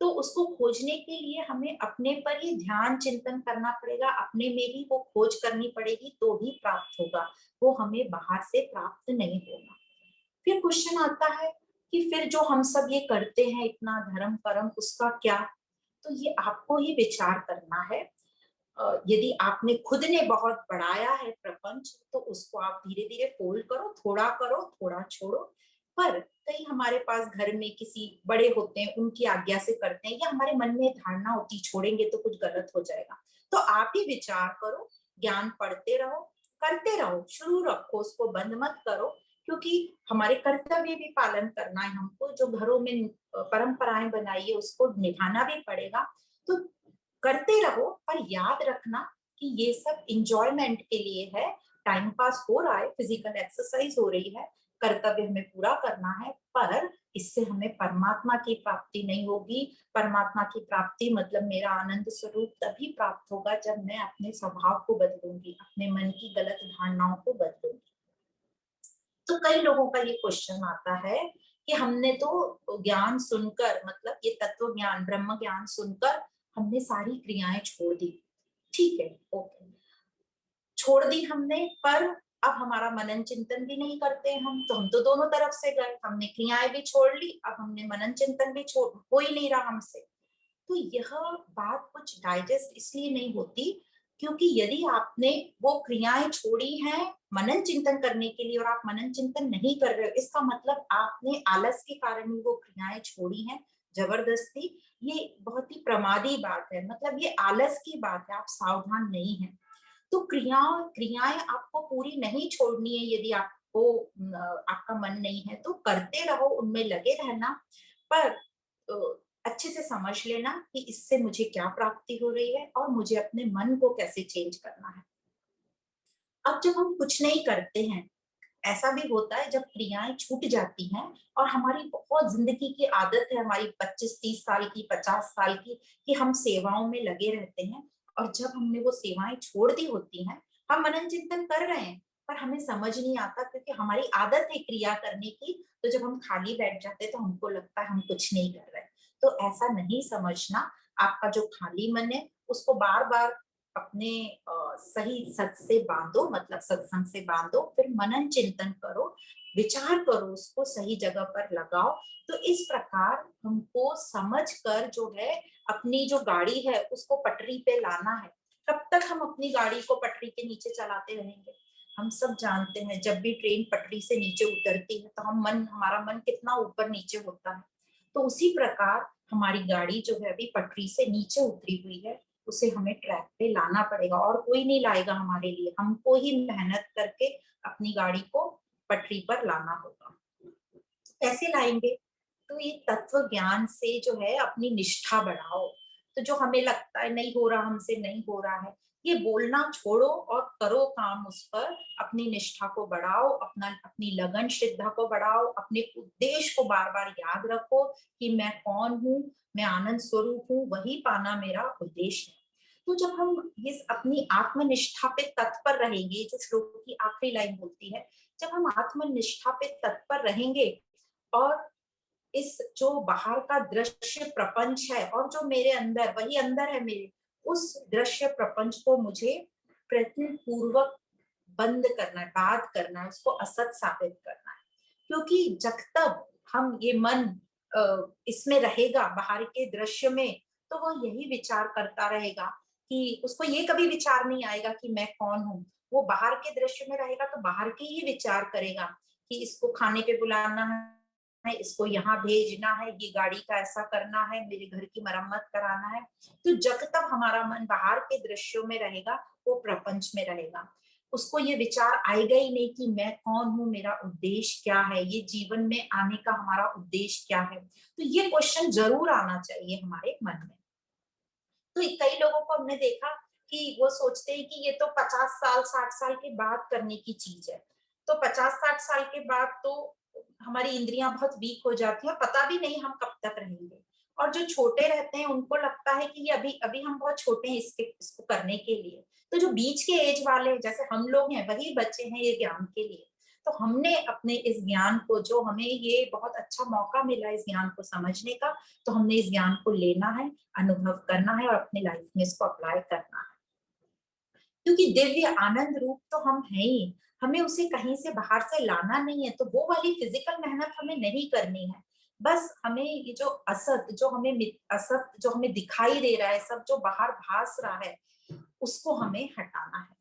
तो उसको खोजने के लिए हमें अपने पर ही ध्यान चिंतन करना पड़ेगा, अपने में ही वो खोज करनी पड़ेगी, तो ही प्राप्त होगा। वो हमें बाहर से प्राप्त नहीं होगा। फिर क्वेश्चन आता है कि फिर जो हम सब ये करते हैं इतना धर्म कर्म, उसका क्या? तो ये आपको ही विचार करना है। यदि आपने खुद ने बहुत बढ़ाया है प्रपंच, तो उसको आप धीरे धीरे फोल्ड करो, थोड़ा छोड़ो। पर कई हमारे पास घर में किसी बड़े होते हैं, उनकी आज्ञा से करते हैं, या हमारे मन में धारणा होती छोड़ेंगे तो कुछ गलत हो जाएगा। तो आप ही विचार करो, ज्ञान पढ़ते रहो, करते रहो, शुरू रखो, उसको बंद मत करो। क्योंकि हमारे कर्तव्य भी पालन करना है हमको, जो घरों में परंपराएं बनाई है उसको निभाना भी पड़ेगा। तो करते रहो, पर याद रखना कि ये सब इंजॉयमेंट के लिए है, टाइम पास हो रहा है, फिजिकल एक्सरसाइज हो रही है, कर्तव्य हमें पूरा करना है, पर इससे हमें परमात्मा की प्राप्ति नहीं होगी। परमात्मा की प्राप्ति मतलब मेरा आनंद स्वरूप तभी प्राप्त होगा जब मैं अपने स्वभाव को बदलूंगी, अपने मन की गलत धारणाओं को बदलूंगी। तो कई लोगों का ये क्वेश्चन आता है कि हमने तो ज्ञान सुनकर, मतलब ये तत्व ज्ञान ब्रह्म ज्ञान सुनकर हमने सारी क्रियाएं छोड़ दी। ठीक है, ओके, छोड़ दी हमने, पर अब हमारा मनन चिंतन भी नहीं करते हम तो दोनों तरफ से गए, हमने क्रियाएं भी छोड़ ली, अब हमने मनन चिंतन भी छोड़, हो ही नहीं रहा हमसे। तो यह बात कुछ डाइजेस्ट इसलिए नहीं होती क्योंकि यदि आपने वो क्रियाएं छोड़ी हैं मनन चिंतन करने के लिए और आप मनन चिंतन नहीं कर रहे हो, इसका मतलब आपने आलस के कारण ही वो क्रियाएं छोड़ी हैं जबरदस्ती। ये बहुत ही प्रमादी बात है, मतलब ये आलस की बात है, आप सावधान नहीं है। तो क्रियाएं आपको पूरी नहीं छोड़नी है, यदि आपको आपका मन नहीं है तो करते रहो, उनमें लगे रहना, पर अच्छे से समझ लेना कि इससे मुझे क्या प्राप्ति हो रही है और मुझे अपने मन को कैसे चेंज करना है। अब जब हम कुछ नहीं करते हैं, ऐसा भी होता है जब क्रियाएं छूट जाती हैं और हमारी बहुत जिंदगी की आदत है, हमारी 25-30 साल की, 50 साल की, कि हम सेवाओं में लगे रहते हैं, और जब हमने वो सेवाएं छोड़ दी होती हैं, हम मनन चिंतन कर रहे हैं पर हमें समझ नहीं आता क्योंकि हमारी आदत है क्रिया करने की। तो जब हम खाली बैठ जाते हैं तो हमको लगता है हम कुछ नहीं कर रहे। तो ऐसा नहीं समझना, आपका जो खाली मन है उसको बार बार अपने सही सच से बांधो, मतलब सत्संग से बांधो, फिर मनन चिंतन करो, विचार करो, उसको सही जगह पर लगाओ। तो इस प्रकार हमको समझ कर जो है अपनी जो गाड़ी है उसको पटरी पे लाना है। कब तक हम अपनी गाड़ी को पटरी के नीचे चलाते रहेंगे? हम सब जानते हैं जब भी ट्रेन पटरी से नीचे उतरती है तो हमारा मन कितना ऊपर नीचे होता है। तो उसी प्रकार हमारी गाड़ी जो है अभी पटरी से नीचे उतरी हुई है, उसे हमें ट्रैक पे लाना पड़ेगा, और कोई नहीं लाएगा हमारे लिए, हमको ही मेहनत करके अपनी गाड़ी को पटरी पर लाना होगा। कैसे लाएंगे? तो ये तत्व ज्ञान से जो है अपनी निष्ठा बढ़ाओ। तो जो हमें लगता है नहीं हो रहा, हमसे नहीं हो रहा है, ये बोलना छोड़ो और करो काम उस पर, अपनी निष्ठा को बढ़ाओ, अपनी लगन श्रद्धा को बढ़ाओ, अपने उद्देश्य को बार बार याद रखो कि मैं कौन हूँ, मैं आनंद स्वरूप हूँ, वही पाना मेरा उद्देश्य है। तो जब हम इस अपनी आत्मनिष्ठा पे तत्पर रहेंगे, जो श्लोक की आखिरी लाइन बोलती है, जब हम आत्मनिष्ठा पे तत्पर रहेंगे और इस जो बाहर का दृश्य प्रपंच है और जो मेरे अंदर, वही अंदर है मेरे, उस दृश्य प्रपंच को मुझे प्रयत्न पूर्वक बंद करना है, बात करना है, उसको असत साबित करना है। क्योंकि जब तक हम ये मन इसमें रहेगा बाहर के दृश्य में, तो वो यही विचार करता रहेगा कि उसको ये कभी विचार नहीं आएगा कि मैं कौन हूँ। वो बाहर के दृश्य में रहेगा तो बाहर के ही विचार करेगा कि इसको खाने पे बुलाना है, इसको यहाँ भेजना है, ये गाड़ी का ऐसा करना है, मेरे घर की मरम्मत कराना है। तो जब तक हमारा मन बाहर के दृश्यों में रहेगा, वो प्रपंच में रहेगा, उसको ये विचार आएगा ही नहीं कि मैं कौन हूँ, मेरा उद्देश्य क्या है, ये जीवन में आने का हमारा उद्देश्य क्या है। तो ये क्वेश्चन जरूर आना चाहिए हमारे मन में। तो कई लोगों को हमने देखा कि वो सोचते हैं कि ये तो 50 साल 60 साल के बाद करने की चीज है। तो 50-60 साल के बाद तो हमारी इंद्रियां बहुत वीक हो जाती है, पता भी नहीं हम कब तक रहेंगे। और जो छोटे रहते हैं उनको लगता है कि ये अभी अभी हम बहुत छोटे हैं इसको करने के लिए। तो जो बीच के एज वाले जैसे हम लोग हैं, वही बच्चे हैं ये ज्ञान के लिए। तो हमने अपने इस ज्ञान को, जो हमें ये बहुत अच्छा मौका मिला इस ज्ञान को समझने का, तो हमने इस ज्ञान को लेना है, अनुभव करना है और अपने लाइफ में इसको अप्लाई करना है। क्योंकि दिव्य आनंद रूप तो हम हैं ही, हमें उसे कहीं से बाहर से लाना नहीं है। तो वो वाली फिजिकल मेहनत हमें नहीं करनी है। बस हमें ये जो असत जो हमें दिखाई दे रहा है, सब जो बाहर भास रहा है, उसको हमें हटाना है।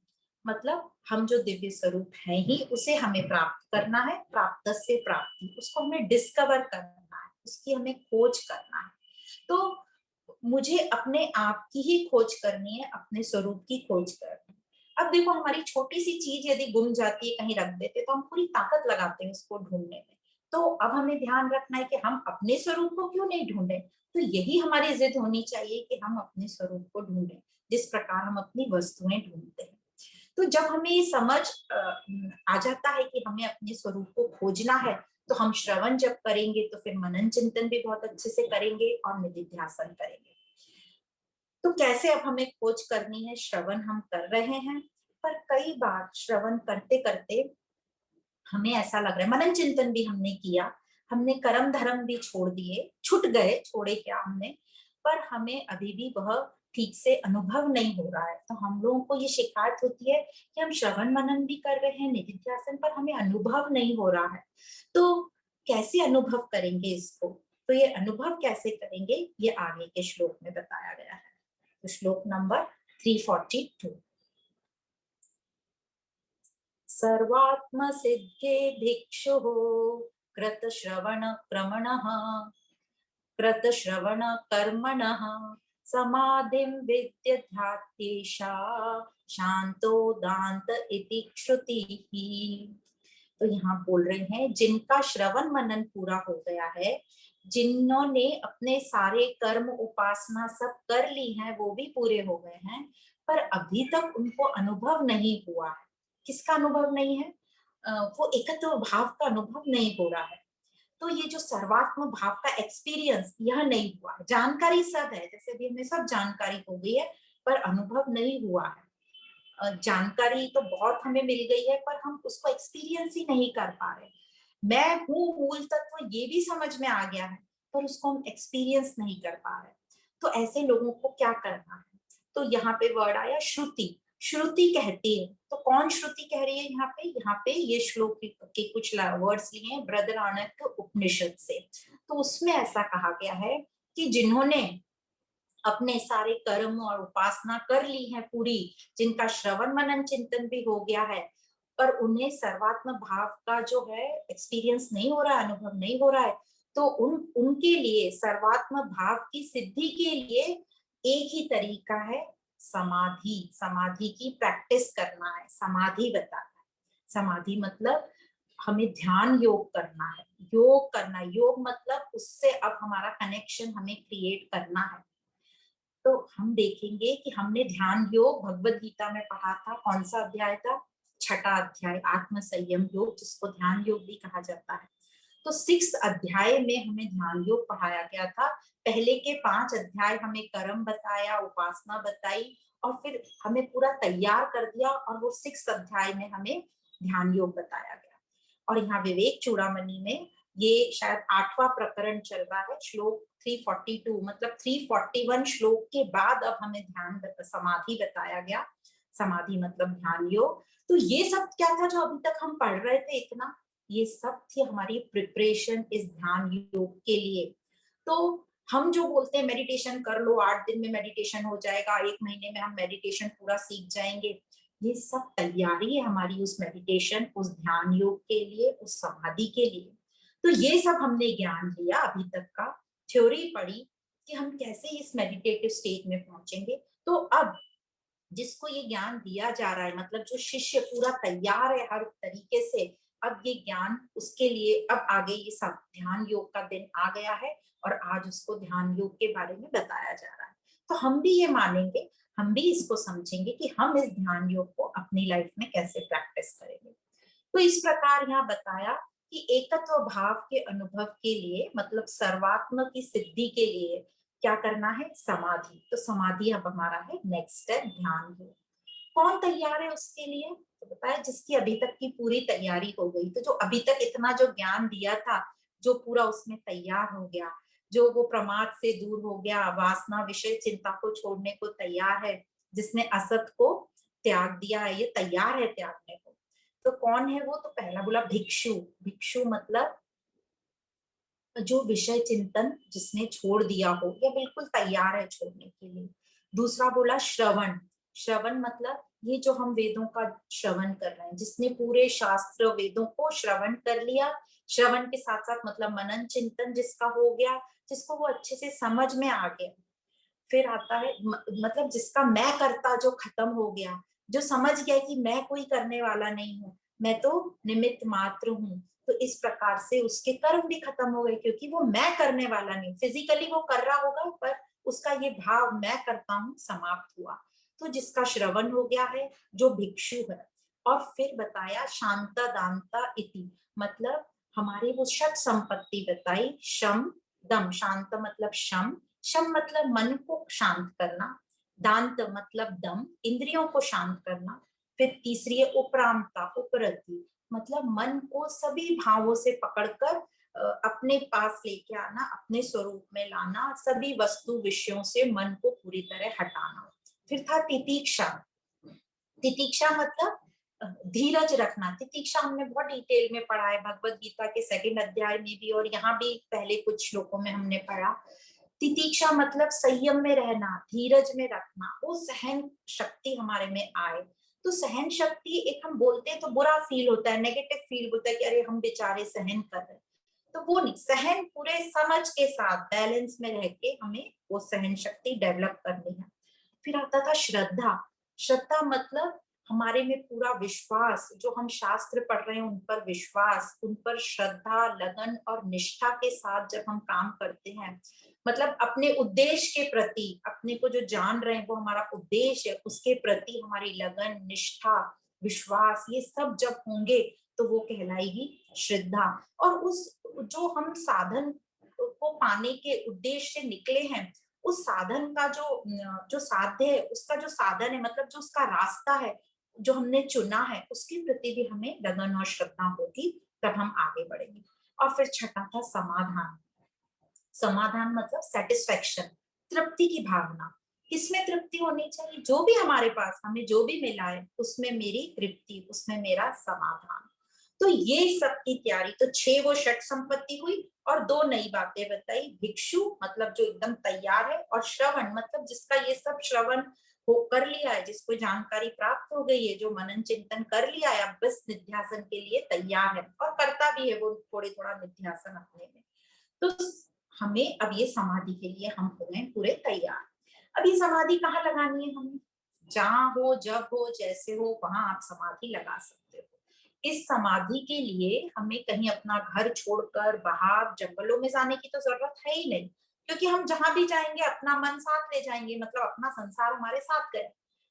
मतलब हम जो दिव्य स्वरूप है ही, उसे हमें प्राप्त करना है, प्राप्त से प्राप्ति, उसको हमें डिस्कवर करना है, उसकी हमें खोज करना है। तो मुझे अपने आप की ही खोज करनी है, अपने स्वरूप की खोज करनी है। अब देखो हमारी छोटी सी चीज यदि गुम जाती है, कहीं रख देते, तो हम पूरी ताकत लगाते हैं उसको ढूंढने में। तो अब हमें ध्यान रखना है कि हम अपने स्वरूप को क्यों नहीं ढूंढे। तो यही हमारी जिद होनी चाहिए कि हम अपने स्वरूप को ढूंढें, जिस प्रकार हम अपनी वस्तुएं ढूंढते हैं। तो जब हमें ये समझ आ जाता है कि हमें अपने स्वरूप को खोजना है, तो हम श्रवण जब करेंगे तो फिर मनन चिंतन भी बहुत अच्छे से करेंगे और निधिध्यासन करेंगे। तो कैसे अब हमें खोज करनी है? श्रवण हम कर रहे हैं, पर कई बार श्रवण करते करते हमें ऐसा लग रहा है, मनन चिंतन भी हमने किया, हमने कर्म धर्म भी छोड़ दिए, छूट गए, छोड़े क्या हमने, पर हमें अभी भी वह ठीक से अनुभव नहीं हो रहा है। तो हम लोगों को ये शिकायत होती है कि हम श्रवण मनन भी कर रहे हैं, निधिध्यासन, पर हमें अनुभव नहीं हो रहा है। तो कैसे अनुभव करेंगे इसको? तो ये अनुभव कैसे करेंगे, ये आगे के श्लोक में बताया गया है। तो श्लोक नंबर 342। सर्वात्म सिद्धे भिक्षु कृतश्रवण क्रमणः कृतश्रवण कर्मणः समाधिं विद्यध्यात्तेषा शांतो दांत इति श्रुतिः। तो यहाँ बोल रहे हैं, जिनका श्रवण मनन पूरा हो गया है, जिन्होंने अपने सारे कर्म उपासना सब कर ली हैं, वो भी पूरे हो गए हैं, पर अभी तक उनको अनुभव नहीं हुआ है। किसका अनुभव नहीं है? वो एकत्व भाव का अनुभव नहीं हो रहा है। तो ये जो सर्वात्म भाव का एक्सपीरियंस, यह नहीं हुआ है। जानकारी सब है, जैसे अभी हमें सब जानकारी हो गई है, पर अनुभव नहीं हुआ है। जानकारी तो बहुत हमें मिल गई है, पर हम उसको एक्सपीरियंस ही नहीं कर पा रहे। मैं हूँ मूल तत्व, ये भी समझ में आ गया है, पर उसको हम एक्सपीरियंस नहीं कर पा रहे। तो ऐसे लोगों को क्या करना है? तो यहाँ पे वर्ड आया श्रुति। श्रुति कहती है, तो कौन श्रुति कह रही है यहाँ पे? यहाँ पे ये श्लोक के कुछ वर्ड्स लिए हैं बृहदारण्यक उपनिषद से। तो उसमें ऐसा कहा गया है कि जिन्होंने अपने सारे कर्म और उपासना कर ली है पूरी, जिनका श्रवण मनन चिंतन भी हो गया है, पर उन्हें सर्वात्म भाव का जो है एक्सपीरियंस नहीं हो रहा है, अनुभव नहीं हो रहा है, तो उनके लिए सर्वात्म भाव की सिद्धि के लिए एक ही तरीका है, समाधि। समाधि की प्रैक्टिस करना है, समाधि बताना है। समाधि मतलब हमें ध्यान योग करना है, योग करना। योग मतलब उससे अब हमारा कनेक्शन हमें क्रिएट करना है। तो हम देखेंगे कि हमने ध्यान योग भगवत गीता में पढ़ा था। कौन सा अध्याय था? छठा अध्याय, आत्म संयम योग, जिसको ध्यान योग भी कहा जाता है। तो 6 अध्याय में हमें ध्यान योग पढ़ाया गया था। पहले के 5 अध्याय हमें कर्म बताया, उपासना बताई, और फिर हमें पूरा तैयार कर दिया, और वो 6 अध्याय में हमें ध्यान योग बताया गया। और यहाँ विवेक चूड़ामणि में ये शायद 8वां प्रकरण चल रहा है, श्लोक 342, मतलब 341 श्लोक के बाद अब हमें ध्यान समाधि बताया गया। समाधि मतलब ध्यान योग। तो ये सब क्या था जो अभी तक हम पढ़ रहे थे इतना? ये सब थी हमारी प्रिपरेशन इस ध्यान योग के लिए। तो हम जो बोलते हैं मेडिटेशन कर लो, 8 दिन में मेडिटेशन हो जाएगा, 1 महीने में हम मेडिटेशन पूरा सीख जाएंगे, ये सब तैयारी है हमारी उस मेडिटेशन, उस ध्यान योग के लिए, उस समाधि के लिए। तो ये सब हमने ज्ञान लिया अभी तक का, थ्योरी पढ़ी कि हम कैसे इस मेडिटेटिव स्टेट में पहुंचेंगे। तो अब जिसको ये ज्ञान दिया जा रहा है, मतलब जो शिष्य पूरा तैयार है हर तरीके से, अब ये ज्ञान उसके लिए, अब आगे ये सब ध्यान योग का दिन आ गया है, और आज उसको ध्यान योग के बारे में बताया जा रहा है। तो हम भी ये मानेंगे, हम भी इसको समझेंगे कि हम इस ध्यान योग को अपनी लाइफ में कैसे प्रैक्टिस करेंगे। तो इस प्रकार यहाँ बताया कि एकत्व भाव के अनुभव के लिए, मतलब सर्वात्म की सिद्धि के लिए क्या करना है? समाधि। तो समाधि अब हमारा है नेक्स्ट स्टेप, ध्यान योग। कौन तैयार है उसके लिए? तो बताया जिसकी अभी तक की पूरी तैयारी हो गई। तो जो अभी तक इतना जो ज्ञान दिया था, जो पूरा उसमें तैयार हो गया, जो वो प्रमाद से दूर हो गया, वासना विषय चिंता को छोड़ने को तैयार है, जिसने असत को त्याग दिया है, ये तैयार है त्यागने को। तो कौन है वो? तो पहला बोला भिक्षु। भिक्षु मतलब जो विषय चिंतन जिसने छोड़ दिया हो या बिल्कुल तैयार है छोड़ने के लिए। दूसरा बोला श्रवण। श्रवण मतलब ये जो हम वेदों का श्रवण कर रहे हैं, जिसने पूरे शास्त्र वेदों को श्रवण कर लिया। श्रवण के साथ साथ मतलब मनन चिंतन जिसका हो गया, जिसको वो अच्छे से समझ में आ गया। फिर आता है मतलब जिसका मैं करता जो खत्म हो गया, जो समझ गया कि मैं कोई करने वाला नहीं हूँ, मैं तो निमित्त मात्र हूँ, तो इस प्रकार से उसके कर्म भी खत्म हो गए, क्योंकि वो मैं करने वाला नहीं, फिजिकली वो कर रहा होगा पर उसका ये भाव मैं करता हूँ समाप्त हुआ। तो जिसका श्रवण हो गया है, जो भिक्षु है। और फिर बताया शांता दांता इति, मतलब हमारी वो षट संपत्ति बताई, शम दम, शांत मतलब शम, शम मतलब मन को शांत करना, दांत मतलब दम, इंद्रियों को शांत करना। फिर तीसरी है उपरामता, उपरति, मतलब मन को सभी भावों से पकड़कर अपने पास लेके आना, अपने स्वरूप में लाना, सभी वस्तु विषयों से मन को पूरी तरह हटाना। फिर था तितीक्षा, तितीक्षा मतलब धीरज रखना। तितीक्षा हमने बहुत डिटेल में पढ़ा है भगवत गीता के सेकंड अध्याय में भी, और यहाँ भी पहले कुछ श्लोकों में हमने पढ़ा। तितीक्षा मतलब संयम में रहना, धीरज में रखना, वो सहन शक्ति हमारे में आए। तो सहन शक्ति, एक हम बोलते हैं तो बुरा फील होता है, नेगेटिव फील होता है कि अरे हम बेचारे सहन कर रहे हैं, तो वो नहीं, सहन पूरे समझ के साथ बैलेंस में रह के हमें वो सहन शक्ति डेवलप करनी है। फिर आता था श्रद्धा, श्रद्धा मतलब हमारे में पूरा विश्वास, जो हम शास्त्र पढ़ रहे हैं उन पर विश्वास, उन पर श्रद्धा, लगन और निष्ठा के साथ जब हम काम करते हैं, मतलब अपने उद्देश्य के प्रति, अपने को जो जान रहे हैं वो हमारा उद्देश्य है, उसके प्रति हमारी लगन, निष्ठा, विश्वास, ये सब जब होंगे तो वो कहलाएगी श्रद्धा। और उस जो हम साधन को पाने के उद्देश्य से निकले हैं, उस साधन का जो साध्य है, उसका जो साधन है, मतलब जो उसका रास्ता है जो हमने चुना है, उसके प्रति भी हमें लगन और श्रद्धा होगी, तब हम आगे बढ़ेंगे। और फिर छठा था समाधान, समाधान मतलब सेटिस्फेक्शन, तृप्ति की भावना। किसमें तृप्ति होनी चाहिए? जो भी हमारे पास, हमें जो भी मिला है उसमें मेरी तृप्ति, उसमें मेरा समाधान। तो ये सब की तैयारी, तो 6 वो षट संपत्ति हुई, और 2 नई बातें बताई। भिक्षु मतलब जो एकदम तैयार है, और श्रवण मतलब जिसका ये सब श्रवण हो कर लिया है, जिसको जानकारी प्राप्त हो गई है, जो मनन चिंतन कर लिया है, अब बस निध्यासन के लिए तैयार है, और करता भी है वो थोड़े थोड़ा निध्यासन अपने में। तो हमें अब ये समाधि के लिए हम हो गए पूरे तैयार। अब ये समाधि कहाँ लगानी है हमें? जहां हो, जब हो, जैसे हो, वहां आप समाधि लगा सकते हो। इस समाधि के लिए हमें कहीं अपना घर छोड़कर बाहर जंगलों में जाने की तो जरूरत है ही नहीं, क्योंकि हम जहां भी जाएंगे अपना मन साथ ले जाएंगे, मतलब अपना संसार हमारे साथ गए,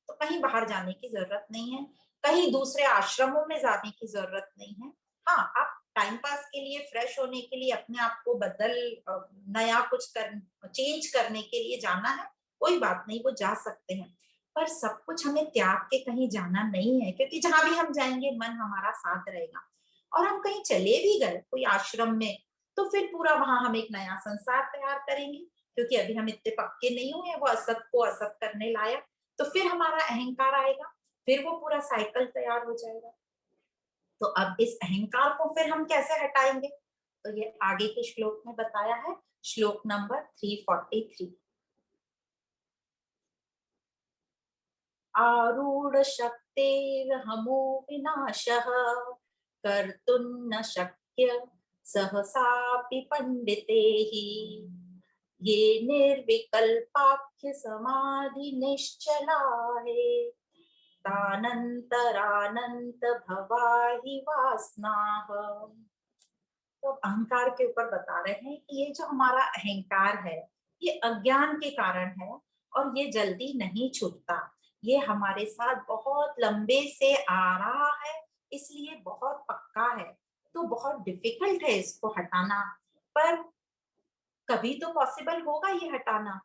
तो कहीं बाहर जाने की जरूरत नहीं है, कहीं दूसरे आश्रमों में जाने की जरूरत नहीं है। हाँ, आप टाइम पास के लिए, फ्रेश होने के लिए, अपने आप को नया कुछ चेंज करने के लिए जाना है, कोई बात नहीं, वो जा सकते हैं। पर सब कुछ हमें त्याग के कहीं जाना नहीं है, क्योंकि जहां भी हम जाएंगे मन हमारा साथ रहेगा। और हम कहीं चले भी गए कोई आश्रम में, तो फिर पूरा वहां हम एक नया संसार तैयार करेंगे, क्योंकि अभी हम इतने पक्के नहीं हुए वो असत को असत करने लायक। तो फिर हमारा अहंकार आएगा, फिर वो पूरा साइकिल तैयार हो जाएगा। तो अब इस अहंकार को फिर हम कैसे हटाएंगे? तो ये आगे के श्लोक में बताया है, श्लोक नंबर 343। आरूढ़ शक्तेर्हमो विनाशः कर्तुं न शक्य सहसापि पंडितैः ये निर्विकल्पाख्य समाधि निश्चला है तानंतरानंत भवाहि वासनाः। तो अहंकार के ऊपर बता रहे हैं कि ये जो हमारा अहंकार है, ये अज्ञान के कारण है, और ये जल्दी नहीं छूटता, ये हमारे साथ बहुत लंबे से आ रहा है, इसलिए बहुत पक्का है। तो बहुत डिफिकल्ट है इसको हटाना, पर कभी तो पॉसिबल होगा ये हटाना,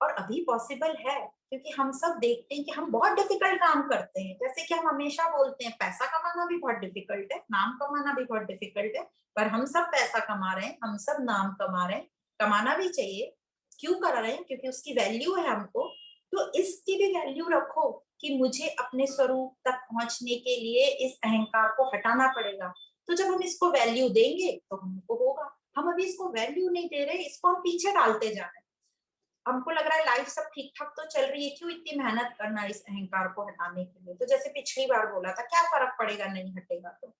और अभी पॉसिबल है, क्योंकि हम सब देखते हैं कि हम बहुत डिफिकल्ट काम करते हैं। जैसे कि हम हमेशा बोलते हैं पैसा कमाना भी बहुत डिफिकल्ट है, नाम कमाना भी बहुत डिफिकल्ट है, पर हम सब पैसा कमा रहे हैं, हम सब नाम कमा रहे हैं, कमाना भी चाहिए। क्यों कर रहे हैं? क्योंकि उसकी वैल्यू है हमको। तो इसकी भी वैल्यू रखो कि मुझे अपने स्वरूप तक पहुंचने के लिए इस अहंकार को हटाना पड़ेगा। तो जब हम इसको वैल्यू देंगे तो हमको होगा। हम अभी इसको वैल्यू नहीं दे रहे, इसको हम पीछे डालते जा रहे हैं। हमको लग रहा है लाइफ सब ठीक ठाक तो चल रही है, क्यों इतनी मेहनत करना इस अहंकार को हटाने के लिए? तो जैसे पिछली बार बोला था, क्या फर्क पड़ेगा नहीं हटेगा तो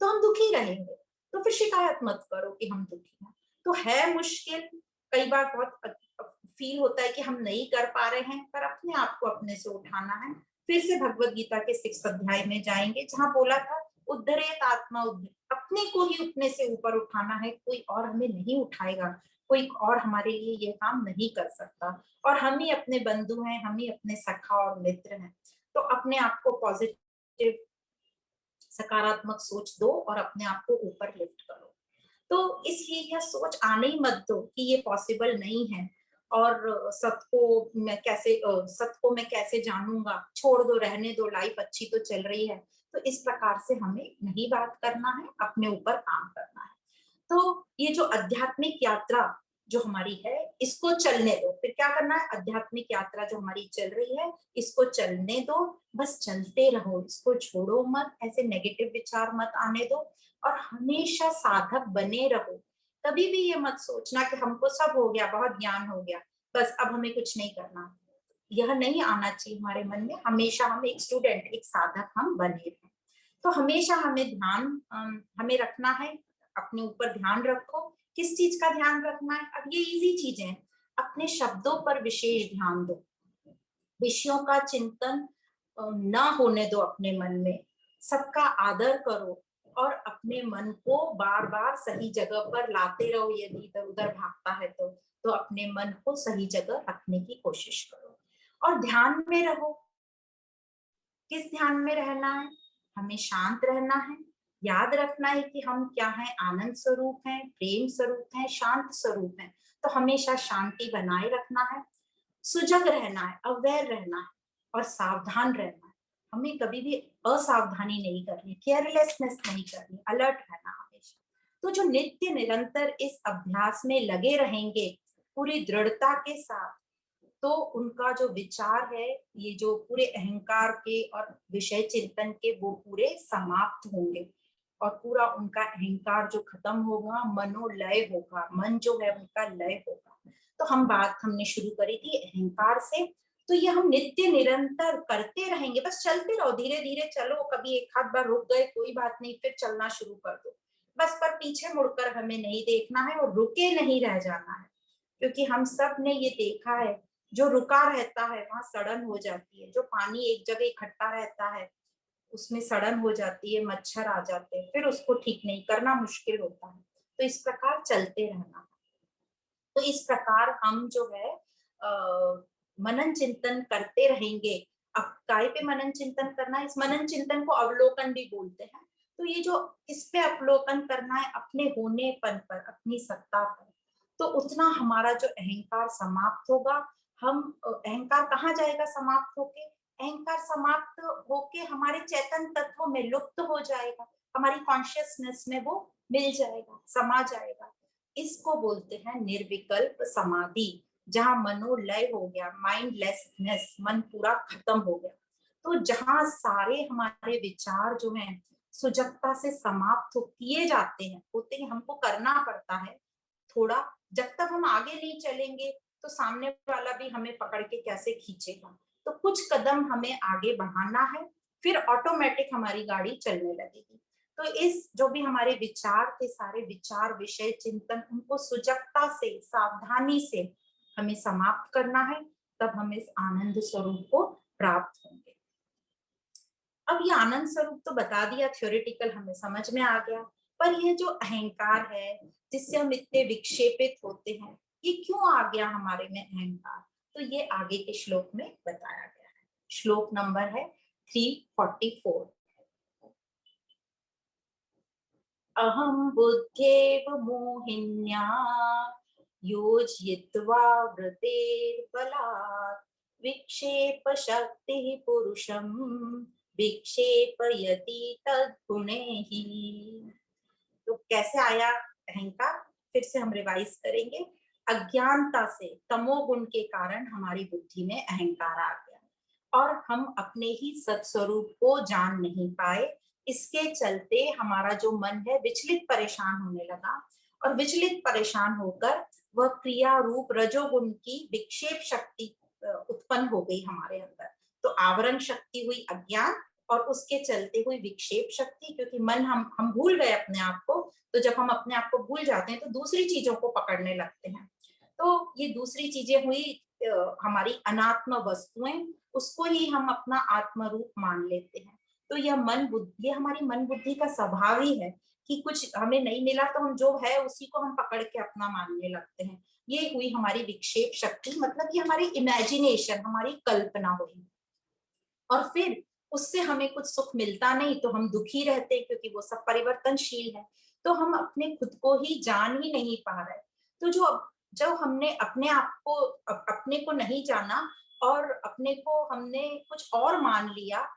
हम दुखी रहेंगे। तो फिर शिकायत मत करो कि हम दुखी हैं। तो है मुश्किल, कई बार बहुत फील होता है कि हम नहीं कर पा रहे हैं, पर अपने आप को अपने से उठाना है, फिर से भगवत गीता के 6 अध्याय में जाएंगे, जहां बोला था उद्धरेत आत्मा उद्धर, अपने को ही अपने से ऊपर उठाना है, कोई और हमें नहीं उठाएगा, कोई और हमारे लिए ये काम नहीं कर सकता, और हम ही अपने बंधु हैं, हम ही अपने सखा और मित्र हैं। तो अपने आप को पॉजिटिव सकारात्मक सोच दो और अपने आप को ऊपर लिफ्ट करो। तो इसलिए यह सोच आने ही मत दो कि ये पॉसिबल नहीं है, और सत को मैं कैसे जानूंगा, छोड़ दो, रहने दो, लाइफ अच्छी तो चल रही है। तो इस प्रकार से हमें नहीं बात करना है, अपने ऊपर काम करना है। तो ये जो आध्यात्मिक यात्रा जो हमारी है, इसको चलने दो। फिर क्या करना है, आध्यात्मिक यात्रा जो हमारी चल रही है इसको चलने दो, बस चलते रहो, इसको छोड़ो मत, ऐसे नेगेटिव विचार मत आने दो, और हमेशा साधक बने रहो। कभी भी ये मत सोचना कि हमको सब हो गया, बहुत ज्ञान हो गया, बस अब हमें कुछ नहीं करना। यह नहीं आना चाहिए हमारे मन में। हमेशा हम एक स्टूडेंट, एक साधक हम बने रहें। तो हमेशा हमें ध्यान हमें रखना है, अपने ऊपर ध्यान रखो। किस चीज का ध्यान रखना है, अब ये इजी चीजें हैं। अपने शब्दों पर विशेष ध्यान दो, विषयों का चिंतन ना होने दो अपने मन में, सबका आदर करो, और अपने मन को बार बार सही जगह पर लाते रहो। यदि इधर उधर भागता है तो अपने मन को सही जगह रखने की कोशिश करो, और ध्यान में रहो। किस ध्यान में रहना है, हमें शांत रहना है। याद रखना है कि हम क्या हैं, आनंद स्वरूप हैं, प्रेम स्वरूप हैं, शांत स्वरूप हैं। तो हमेशा शांति बनाए रखना है, सुजग रहना है, अवेयर रहना है, और सावधान रहना है। हमें कभी भी असावधानी नहीं करनी, केयरलेसनेस नहीं करनी, अलर्ट रहना हमेशा। तो जो नित्य निरंतर इस अभ्यास में लगे रहेंगे पूरी दृढ़ता के साथ, तो उनका जो विचार है, ये जो पूरे अहंकार के और विषय चिंतन के, वो पूरे समाप्त होंगे, और पूरा उनका अहंकार जो खत्म होगा, मनोलय होगा, मन जो है उनका लय होगा। तो बात हमने शुरू करी थी अहंकार से। तो ये हम नित्य निरंतर करते रहेंगे, बस चलते रहो, धीरे धीरे चलो। कभी एक आध बार रुक गए कोई बात नहीं, फिर चलना शुरू कर दो बस। पर पीछे मुड़कर हमें नहीं देखना है, और रुके नहीं रह जाना है, क्योंकि हम सब ने ये देखा है, जो रुका रहता है वहां सड़न हो जाती है। जो पानी एक जगह इकट्ठा रहता है उसमें सड़न हो जाती है, मच्छर आ जाते हैं, फिर उसको ठीक नहीं करना मुश्किल होता है। तो इस प्रकार चलते रहना। तो इस प्रकार हम जो है मनन चिंतन करते रहेंगे। अब काय पे मनन चिंतन करना है, इस मनन चिंतन को अवलोकन भी बोलते हैं। तो ये जो इस पे अवलोकन करना है, अपने होनेपन पर, अपनी सत्ता पर, तो उतना हमारा जो अहंकार समाप्त होगा। हम अहंकार कहाँ जाएगा समाप्त होके, अहंकार समाप्त होके हमारे चेतन तत्व में लुप्त हो जाएगा, हमारी कॉन्शियसनेस में वो मिल जाएगा, समा जाएगा। इसको बोलते हैं निर्विकल्प समाधि, जहां मनोलय हो गया, माइंडलेसनेस, मन पूरा खत्म हो गया। तो जहां सारे हमारे विचार जो हैं सुजगता से समाप्त किए जाते हैं, होते हैं, हमको करना पड़ता है थोड़ा। जब तक हम आगे नहीं चलेंगे तो सामने वाला भी हमें पकड़ के कैसे खींचेगा। तो कुछ कदम हमें आगे बढ़ाना है, फिर ऑटोमेटिक हमारी गाड़ी चलने लगेगी। तो इस जो भी हमारे विचार थे, सारे विचार, विषय, चिंतन, उनको सुजगता से, सावधानी से हमें समाप्त करना है, तब हम इस आनंद स्वरूप को प्राप्त होंगे। अब ये आनंद स्वरूप तो बता दिया, थ्योरेटिकल हमें समझ में आ गया। पर ये जो अहंकार है, जिससे हम इतने विक्षेपित होते हैं, ये क्यों आ गया हमारे में अहंकार, तो ये आगे के श्लोक में बताया गया है। श्लोक नंबर है 344। अहम बुद्ध्येव मोहिन्या योजयित्वा वृतेर्बलात् विक्षेप शक्ति पुरुषम विक्षेपयति तद्गुणैः। तो कैसे आया अहंकार, फिर से हम रिवाइज करेंगे। अज्ञानता से, तमोगुण के कारण हमारी बुद्धि में अहंकार आ गया, और हम अपने ही सत्स्वरूप को जान नहीं पाए। इसके चलते हमारा जो मन है विचलित परेशान होने लगा, और विचलित परेशान होकर वह क्रिया रूप रजोगुण की विक्षेप शक्ति उत्पन्न हो गई हमारे अंदर। तो आवरण शक्ति हुई अज्ञान, और उसके चलते हुई विक्षेप शक्ति, क्योंकि मन हम भूल गए अपने आप को। तो जब हम अपने आप को भूल जाते हैं तो दूसरी चीजों को पकड़ने लगते हैं। तो ये दूसरी चीजें हुई हमारी अनात्म वस्तुएं, उसको ही हम अपना आत्म रूप मान लेते हैं। तो यह मन बुद्धि, ये हमारी मन बुद्धि का स्वभाव ही है कि कुछ हमें नहीं मिला तो हम जो है उसी को हम पकड़ के अपना मानने लगते हैं। ये हुई हमारी विक्षेप शक्ति, मतलब ये हमारी इमेजिनेशन, हमारी कल्पना हुई। और फिर उससे हमें कुछ सुख मिलता नहीं तो हम दुखी रहते हैं, क्योंकि वो सब परिवर्तनशील है। तो हम अपने खुद को ही जान ही नहीं पा रहे। तो जब हमने अपने आप को अपने को नहीं जाना और अपने को हमने कुछ और मान लिया,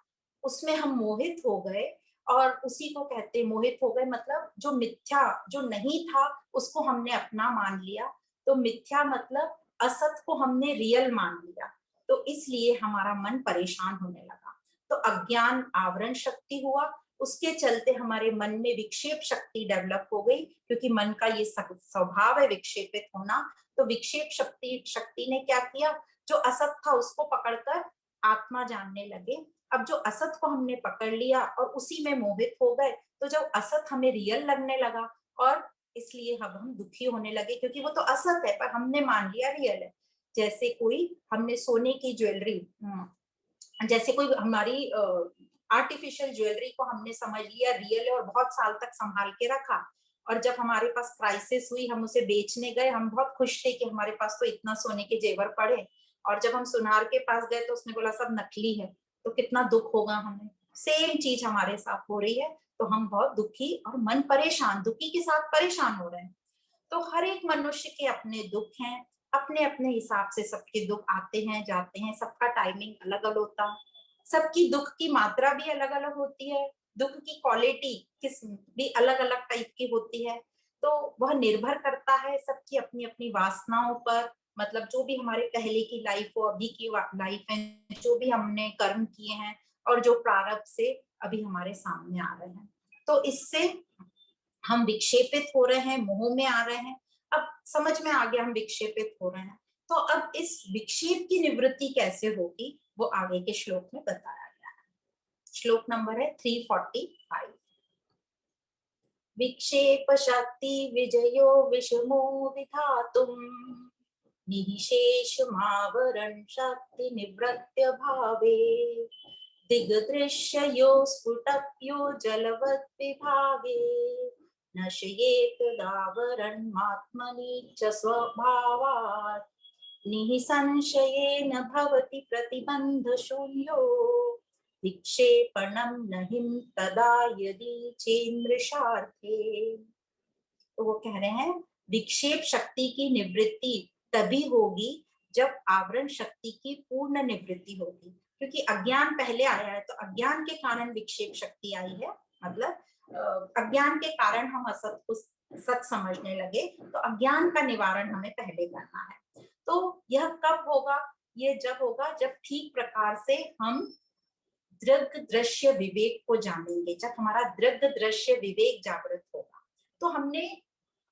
उसमें हम मोहित हो गए। और उसी को कहते मोहित हो गए, मतलब जो मिथ्या, जो नहीं था उसको हमने अपना मान लिया। तो मिथ्या मतलब असत को हमने रियल मान लिया। तो इसलिए हमारा मन परेशान होने लगा। तो अज्ञान आवरण शक्ति हुआ, उसके चलते हमारे मन में विक्षेप शक्ति डेवलप हो गई, क्योंकि मन का ये स्वभाव है विक्षेपित होना। तो विक्षेप शक्ति ने क्या किया, जो असत था उसको पकड़कर आत्मा जानने लगे। अब जो असत को हमने पकड़ लिया और उसी में मोहित हो गए, तो जब असत हमें रियल लगने लगा, और इसलिए अब हम दुखी होने लगे, क्योंकि वो तो असत है पर हमने मान लिया रियल है। जैसे कोई हमने सोने की ज्वेलरी, जैसे कोई हमारी आर्टिफिशियल ज्वेलरी को हमने समझ लिया रियल है और बहुत साल तक संभाल के रखा, और जब हमारे पास क्राइसिस हुई, हम उसे बेचने गए, हम बहुत खुश थे कि हमारे पास तो इतना सोने के जेवर पड़े, और जब हम सुनार के पास गए तो उसने बोला सब नकली है, तो कितना दुख होगा हमें। सेम चीज हमारे साथ हो रही है, तो हम बहुत दुखी और मन परेशान, दुखी के साथ परेशान हो रहे हैं। तो हर एक मनुष्य के अपने दुख हैं, अपने अपने हिसाब से सबके दुख आते हैं जाते हैं, सबका टाइमिंग अलग अलग होता है, सबकी दुख की मात्रा भी अलग अलग होती है, दुख की क्वालिटी किस भी अलग अलग टाइप की होती है। तो वह निर्भर करता है सबकी अपनी अपनी वासनाओं पर, मतलब जो भी हमारे पहले की लाइफ हो, अभी की लाइफ है, जो भी हमने कर्म किए हैं और जो प्रारब्ध से अभी हमारे सामने आ रहे हैं, तो इससे हम विक्षेपित हो रहे हैं, मोह में आ रहे हैं। अब समझ में आ गया हम विक्षेपित हो रहे हैं। तो अब इस विक्षेप की निवृत्ति कैसे होगी, वो आगे के श्लोक में बताया गया है। श्लोक नंबर है 345। विक्षेप शक्ति विजयो विषमो विधातुम निःशेषमावरण शक्ति निवृत्य भावे दिग्दृश्ययो स्फुटप्यो जलवत् विभागे नशयेत दावरन्मात्मनि च स्वभावात् निःसंशयेन भवति प्रतिबन्ध शून्यो विक्षेपणं नहिं तदा यदि चेन्द्रशार्थे। तो वो कह रहे हैं विक्षेप शक्ति की निवृत्ति तभी होगी जब आवरण शक्ति की पूर्ण निवृत्ति होगी, क्योंकि अज्ञान पहले आया है, तो अज्ञान के कारण विक्षेप शक्ति आई है। मतलब अज्ञान के कारण हम असत को सत समझने लगे, तो अज्ञान का निवारण हमें पहले करना है। तो यह कब होगा, ये जब होगा जब ठीक प्रकार से हम दृग दृश्य विवेक को जानेंगे, जब हमारा दृग दृश्य विवेक जागृत होगा। तो हमने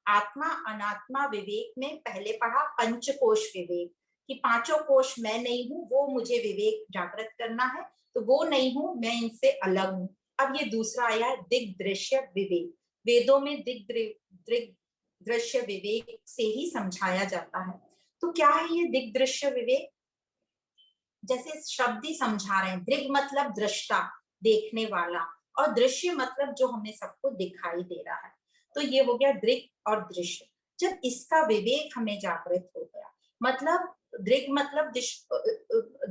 आत्मा अनात्मा विवेक में पहले पढ़ा पंचकोश विवेक, कि पांचों कोश मैं नहीं हूं, वो मुझे विवेक जागृत करना है, तो वो नहीं हूं, मैं इनसे अलग हूं। अब ये दूसरा आया है दिग दृश्य विवेक। वेदों में दिग दृश्य विवेक से ही समझाया जाता है। तो क्या है ये दिग दृश्य विवेक, जैसे शब्द ही समझा रहे हैं। दृग मतलब दृष्टा, देखने वाला, और दृश्य मतलब जो हमें सबको दिखाई दे रहा है। तो ये हो गया दृग और दृश्य। जब इसका विवेक हमें जागृत हो गया, मतलब दृग मतलब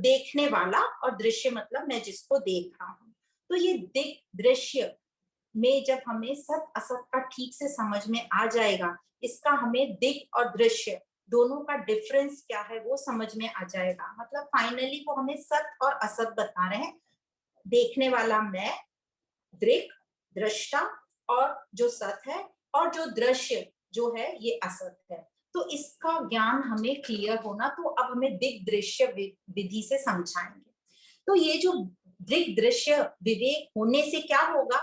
देखने वाला, और दृश्य मतलब मैं जिसको देख रहा हूँ, तो ये दिग दृश्य में जब हमें सत असत का ठीक से समझ में आ जाएगा, इसका हमें दिग और दृश्य दोनों का डिफरेंस क्या है वो समझ में आ जाएगा। मतलब फाइनली वो हमें सत और असत बता रहे हैं। देखने वाला मैं, दृक दृष्टा, और जो सत है, और जो दृश्य जो है ये असत है। तो इसका ज्ञान हमें क्लियर होना, तो अब हमें दिग दृश्य विधि से समझाएंगे। तो ये जो दिग दृश्य विवेक होने से क्या होगा,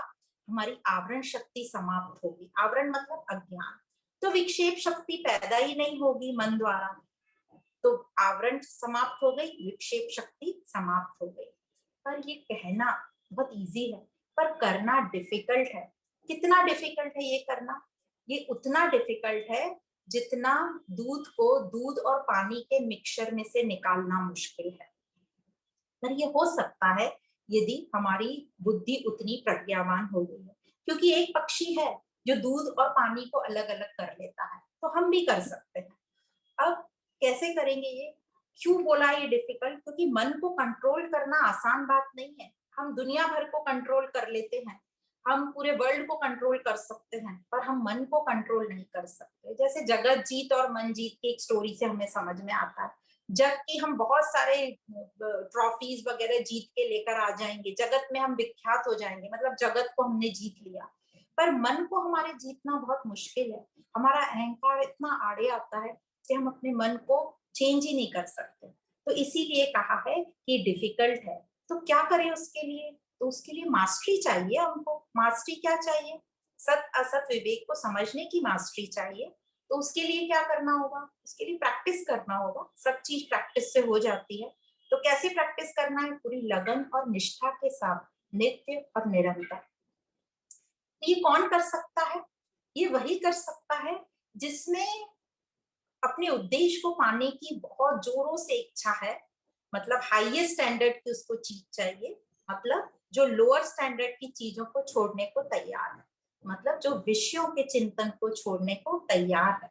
हमारी आवरण शक्ति समाप्त होगी। आवरण मतलब अज्ञान, तो विक्षेप शक्ति पैदा ही नहीं होगी मन द्वारा। तो आवरण समाप्त हो गई, विक्षेप शक्ति समाप्त हो गई। पर ये कहना बहुत इजी है, पर करना डिफिकल्ट है। कितना डिफिकल्ट है ये करना, ये उतना डिफिकल्ट है जितना दूध को दूध और पानी के मिक्सचर में से निकालना मुश्किल है। पर ये हो सकता है यदि हमारी बुद्धि उतनी प्रज्ञावान हो गई है, क्योंकि एक पक्षी है जो दूध और पानी को अलग अलग कर लेता है, तो हम भी कर सकते हैं। अब कैसे करेंगे ये? क्यों बोला ये डिफिकल्ट? क्योंकि मन को कंट्रोल करना आसान बात नहीं है। हम दुनिया भर को कंट्रोल कर लेते हैं, हम पूरे वर्ल्ड को कंट्रोल कर सकते हैं, पर हम मन को कंट्रोल नहीं कर सकते। जैसे जगत जीत और मन जीत की एक स्टोरी से हमें समझ में आता है। जब कि हम बहुत सारे ट्रॉफीज वगैरह जीत के लेकर आ जाएंगे, जगत में हम विख्यात हो जाएंगे, मतलब जगत को हमने जीत लिया, पर मन को हमारे जीतना बहुत मुश्किल है। हमारा अहंकार इतना आड़े आता है कि हम अपने मन को चेंज ही नहीं कर सकते। तो इसीलिए कहा है कि डिफिकल्ट है। तो क्या करें उसके लिए? तो उसके लिए मास्टरी चाहिए हमको। मास्टरी क्या चाहिए? सत असत विवेक को समझने की मास्टरी चाहिए। तो उसके लिए क्या करना होगा? उसके लिए प्रैक्टिस करना होगा। सब चीज प्रैक्टिस से हो जाती है। तो कैसे प्रैक्टिस करना है? पूरी लगन और निष्ठा के साथ, नित्य और निरंतर। ये कौन कर सकता है? ये वही कर सकता है जिसमें अपने उद्देश्य को पाने की बहुत जोरों से इच्छा है, मतलब हाईएस्ट स्टैंडर्ड की उसको चीज चाहिए, मतलब जो लोअर स्टैंडर्ड की चीजों को छोड़ने को तैयार है, मतलब जो विषयों के चिंतन को छोड़ने को तैयार है।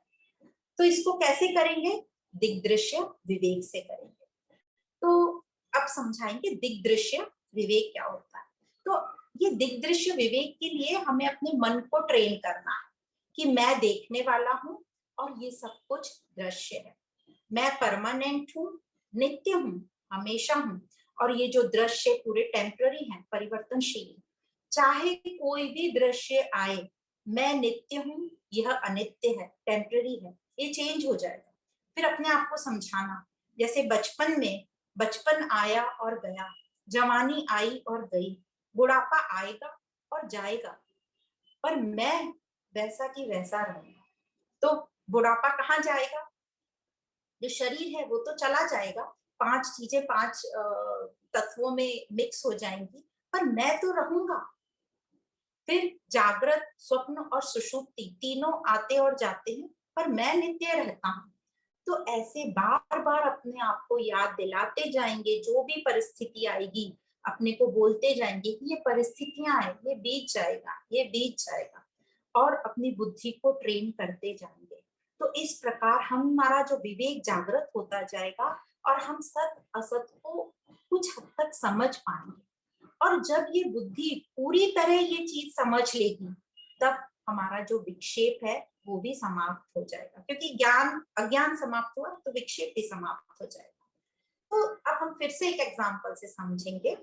तो इसको कैसे करेंगे? दिग्दृश्य विवेक से करेंगे। तो अब समझाएंगे दिग्दृश्य विवेक क्या होता है। तो ये दिग्दृश्य विवेक के लिए हमें अपने मन को ट्रेन करना है कि मैं देखने वाला हूँ और ये सब कुछ दृश्य है। मैं परमानेंट हूँ, नित्य हूँ, हमेशा हूँ, और ये जो दृश्य पूरे टेम्पररी हैं, परिवर्तनशील। चाहे कोई भी दृश्य आए, मैं नित्य हूँ, यह अनित्य है, टेम्पररी है, ये चेंज हो जाएगा। फिर अपने आप को समझाना, जैसे बचपन में, बचपन आया और गया, जवानी आई और गई, बुढ़ापा आएगा और जाएगा, पर मैं वैसा की वैसा रहूंगा। तो बुढ़ापा कहाँ जाएगा? जो शरीर है वो तो चला जाएगा, पांच चीजें पांच तत्वों में मिक्स हो जाएंगी, पर मैं तो रहूंगा। फिर जागृत, स्वप्न और सुषुप्ति तीनों आते और जाते हैं, पर मैं नित्य रहता हूँ। तो ऐसे बार बार अपने आप को याद दिलाते जाएंगे, जो भी परिस्थिति आएगी अपने को बोलते जाएंगे कि ये परिस्थितियां हैं, ये बीत जाएगा, ये बीत जाएगा, और अपनी बुद्धि को ट्रेन करते जाएंगे। तो इस प्रकार हमारा जो विवेक जागृत होता जाएगा और हम सत असत को कुछ हद तक समझ पाएंगे। और जब ये बुद्धि पूरी तरह ये चीज समझ लेगी, तब हमारा जो विक्षेप है वो भी समाप्त हो जाएगा, क्योंकि ज्ञान, अज्ञान समाप्त हुआ तो विक्षेप भी समाप्त हो जाएगा। तो अब हम फिर से एक एग्जांपल से समझेंगे।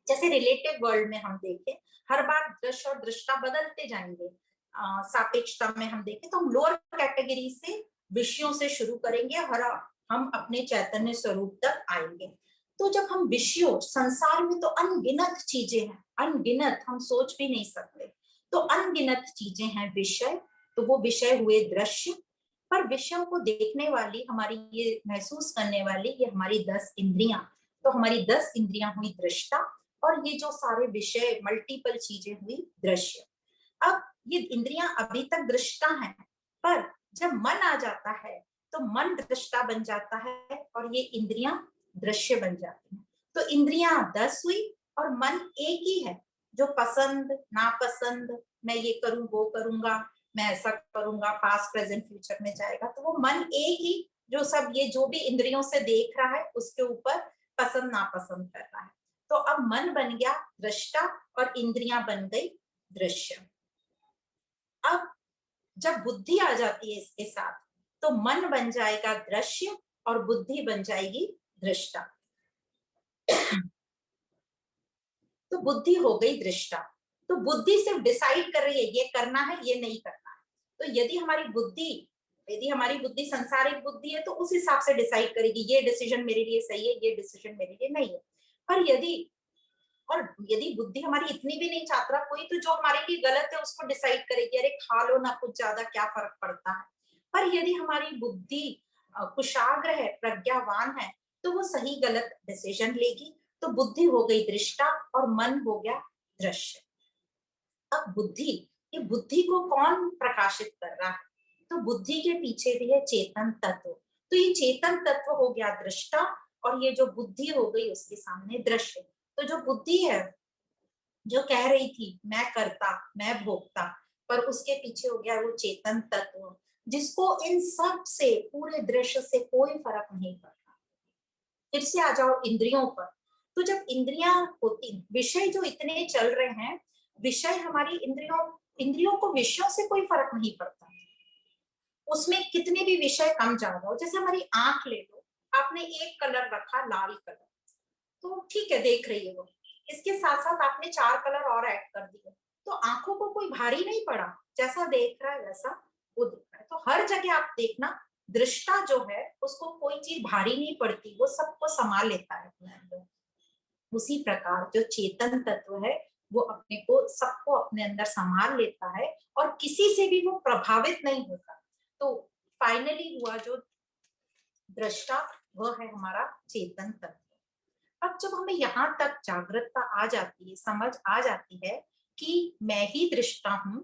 जैसे रिलेटिव वर्ल्ड में हम देखें, हर बार दृश्य और दृष्टा बदलते जाएंगे। सापेक्षता में हम देखें तो हम लोअर कैटेगरी से, विषयों से शुरू करेंगे और हम अपने चैतन्य स्वरूप तक आएंगे। तो जब हम विषयों, संसार में तो अनगिनत चीजें हैं, अनगिनत, हम सोच भी नहीं सकते। तो अनगिनत चीजें हैं विषय, तो वो विषय हुए दृश्य। पर विषयों को देखने वाली, हमारी ये महसूस करने वाली, ये हमारी 10 इंद्रियां। तो हमारी 10 इंद्रियां हुई दृष्टा, और ये जो सारे विषय, मल्टीपल चीजें हुई दृश्य। अब ये इंद्रियां अभी तक दृष्टा हैं, पर जब मन आ जाता है तो मन दृष्टा बन जाता है और ये इंद्रियां दृश्य बन जाती हैं। तो इंद्रियां 10 हुई और मन एक ही है, जो पसंद नापसंद, मैं ये करूं वो करूंगा, मैं ऐसा करूंगा, पास्ट प्रेजेंट फ्यूचर में जाएगा, तो वो मन एक ही, जो सब ये जो भी इंद्रियों से देख रहा है उसके ऊपर पसंद नापसंद कर रहा है। तो अब मन बन गया दृष्टा और इंद्रियां बन गई दृश्य। अब जब बुद्धि आ जाती है इसके साथ, तो मन बन जाएगा दृश्य और बुद्धि बन जाएगी दृष्टा। तो बुद्धि हो गई दृष्टा। तो बुद्धि सिर्फ डिसाइड कर रही है ये करना है, ये नहीं करना है। तो यदि हमारी बुद्धि संसारिक बुद्धि है तो उस हिसाब से डिसाइड करेगी, ये डिसीजन मेरे लिए सही है, ये डिसीजन मेरे लिए नहीं है। पर यदि बुद्धि हमारी इतनी भी नहीं, छात्रा कोई, तो जो हमारे लिए गलत है उसको डिसाइड करेगी, अरे खा लो ना कुछ ज्यादा, क्या फर्क पड़ता है। पर यदि हमारी बुद्धि कुशाग्र है, प्रज्ञावान है, तो वो सही गलत डिसीजन लेगी। तो बुद्धि हो गई दृष्टा और मन हो गया दृश्य। अब बुद्धि, ये बुद्धि को कौन प्रकाशित कर रहा है? तो बुद्धि के पीछे भी है चेतन तत्व। तो ये चेतन तत्व हो गया दृष्टा और ये जो बुद्धि हो गई उसके सामने दृश्य। तो जो बुद्धि है जो कह रही थी मैं करता मैं भोगता, पर उसके पीछे हो गया वो चेतन तत्व जिसको इन सब से पूरे दृश्य से कोई फर्क नहीं पड़ता। फिर से आ जाओ इंद्रियों पर। तो जब इंद्रियां होती, विषय जो इतने चल रहे हैं, विषय हमारी इंद्रियों इंद्रियों को विषयों से कोई फर्क नहीं पड़ता, उसमें कितने भी विषय कम ज्यादा हो। जैसे हमारी आंख ले लो, आपने एक कलर रखा लाल कलर, तो ठीक है देख रही है वो, इसके साथ साथ आपने 4 कलर और ऐड कर दिए, तो आंखों को कोई भारी नहीं पड़ा, जैसा देख रहा है वैसा वो दिख रहा है। तो हर जगह आप देखना, दृष्टा जो है उसको कोई चीज भारी नहीं पड़ती, वो सबको संभाल लेता है अपने अंदर। उसी प्रकार जो चेतन तत्व है वो अपने को सबको अपने अंदर संभाल लेता है और किसी से भी वो प्रभावित नहीं होता। तो फाइनली हुआ जो दृष्टा, वह है हमारा चेतन तत्व। अब जब हमें यहाँ तक जागृतता आ जाती है, समझ आ जाती है कि मैं ही दृष्टा हूं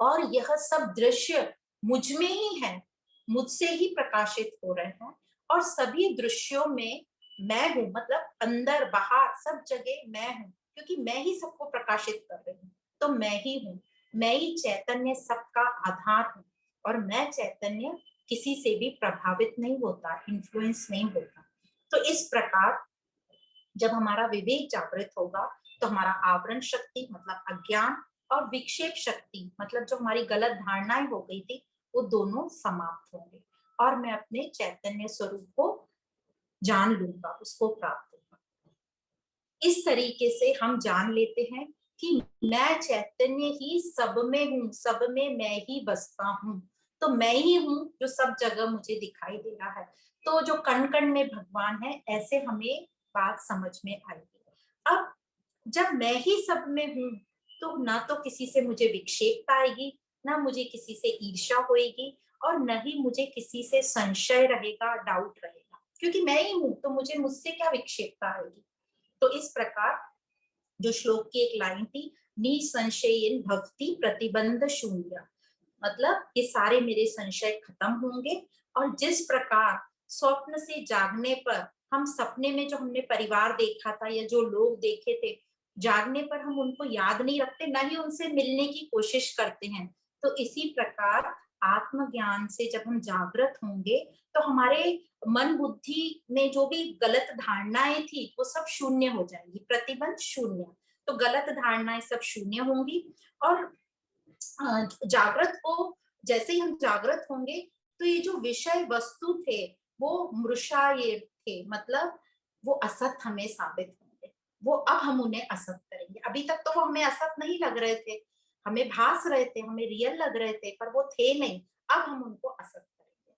और यह सब दृश्य मुझ में ही है, मुझसे ही प्रकाशित हो रहे हैं, और सभी दृश्यों में मैं हूं, मतलब अंदर बाहर सब जगह मैं हूं, क्योंकि मैं ही सबको प्रकाशित कर रही हूँ। तो मैं ही हूँ, मैं ही चैतन्य सबका आधार हूँ, और मैं चैतन्य किसी से भी प्रभावित नहीं होता, इन्फ्लुएंस नहीं होता। तो इस प्रकार जब हमारा विवेक जागृत होगा तो हमारा आवरण शक्ति मतलब अज्ञान और विक्षेप शक्ति मतलब जो हमारी गलत धारणाएं हो गई थी वो दोनों समाप्त होंगे, और मैं अपने चैतन्य स्वरूप को जान लूंगा, उसको प्राप्त होगा। इस तरीके से हम जान लेते हैं कि मैं चैतन्य ही सब में हूँ, सब में मैं ही बसता हूँ। तो मैं ही हूँ जो सब जगह मुझे दिखाई दे रहा है। तो जो कण कण में भगवान है, ऐसे हमें बात समझ में आएगी। अब जब मैं ही सब में हूँ तो ना तो किसी से मुझे विक्षेपता आएगी, ना मुझे किसी से ईर्ष्या होएगी, और न ही मुझे किसी से संशय रहेगा, डाउट रहेगा, क्योंकि मैं ही हूँ तो मुझे मुझसे क्या विक्षेपता आएगी। तो इस प्रकार जो श्लोक की एक लाइन थी, निसंशयेन भक्ति प्रतिबंध शून्य, मतलब ये सारे मेरे संशय खत्म होंगे। और जिस प्रकार स्वप्न से जागने पर हम सपने में जो हमने परिवार देखा था या जो लोग देखे थे, जागने पर हम उनको याद नहीं रखते, ना ही उनसे मिलने की कोशिश करते हैं। तो इसी प्रकार आत्मज्ञान से जब हम जागृत होंगे तो हमारे मन बुद्धि में जो भी गलत धारणाएं थी वो सब शून्य हो जाएंगी, प्रतिबंध शून्य। तो गलत धारणाएं सब शून्य होंगी, और जागृत को जैसे ही हम जागृत होंगे तो ये जो विषय वस्तु थे वो मृषा ये थे, मतलब वो असत हमें साबित होंगे। वो अब हम उन्हें असत करेंगे। अभी तक तो वो हमें असत नहीं लग रहे थे, हमें भास रहे थे, हमें रियल लग रहे थे, पर वो थे नहीं। अब हम उनको असत करेंगे।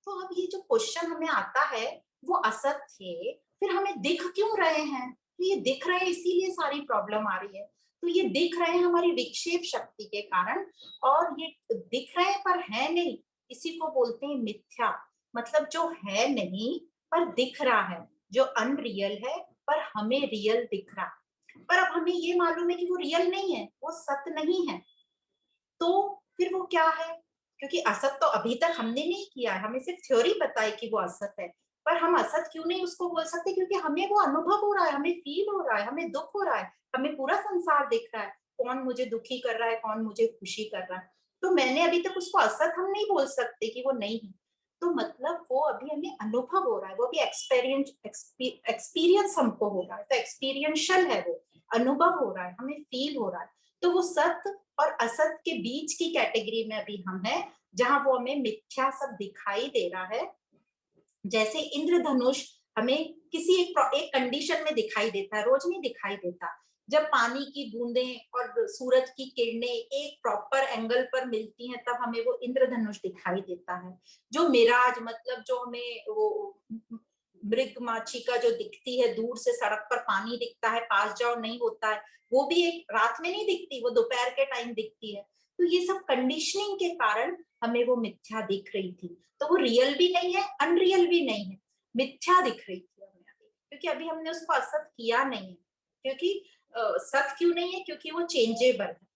तो अब ये जो क्वेश्चन हमें आता है, वो असत थे फिर हमें दिख क्यों रहे हैं? तो ये दिख रहे हैं इसीलिए सारी प्रॉब्लम आ रही है। तो ये दिख रहे हैं हमारी विक्षेप शक्ति के कारण, और ये दिख रहे हैं पर है नहीं, इसी को बोलते हैं मिथ्या। मतलब जो है नहीं पर दिख रहा है, जो अनरियल है पर हमें रियल दिख रहा है। पर अब हमें ये मालूम है कि वो रियल नहीं है, वो सत्य नहीं है। तो फिर वो क्या है? क्योंकि असत तो अभी तक हमने नहीं किया है, हमें सिर्फ थ्योरी पता है कि वो असत है, पर हम असत क्यों नहीं उसको बोल सकते? क्योंकि हमें वो अनुभव हो रहा है, हमें फील हो रहा है, हमें दुख हो रहा है, हमें पूरा संसार दिख रहा है, कौन मुझे दुखी कर रहा है, कौन मुझे खुशी कर रहा है। तो मैंने अभी तक उसको असत हम नहीं बोल सकते कि वो नहीं है। तो मतलब वो अभी हमें अनुभव हो रहा है, वो भी एक्सपीरियंस हमको हो रहा है, तो एक्सपीरियंशियल है, वो अनुभव हो रहा है, हमें फील हो रहा है। तो वो सत्य और असत के बीच की कैटेगरी में अभी हम हैं, जहां वो हमें मिथ्या सब दिखाई दे रहा है। जैसे इंद्रधनुष हमें किसी एक कंडीशन में दिखाई देता है, रोज नहीं दिखाई देता। जब पानी की बूंदें और सूरज की किरणें एक प्रॉपर एंगल पर मिलती हैं तब हमें वो इंद्रधनुष दिखाई देता है। जो मिराज मतलब जो हमें वो मृग माछिका जो दिखती है दूर से, सड़क पर पानी दिखता है, पास जाओ नहीं होता है, वो भी एक रात में नहीं दिखती, वो दोपहर के टाइम दिखती है। तो ये सब कंडीशनिंग के कारण हमें वो मिथ्या दिख रही थी। तो वो रियल भी नहीं है, अनरियल भी नहीं है, मिथ्या दिख रही थी हमें अभी, क्योंकि अभी हमने उसको असत किया नहीं है। क्योंकि सत क्यों नहीं है? क्योंकि वो चेंजेबल है।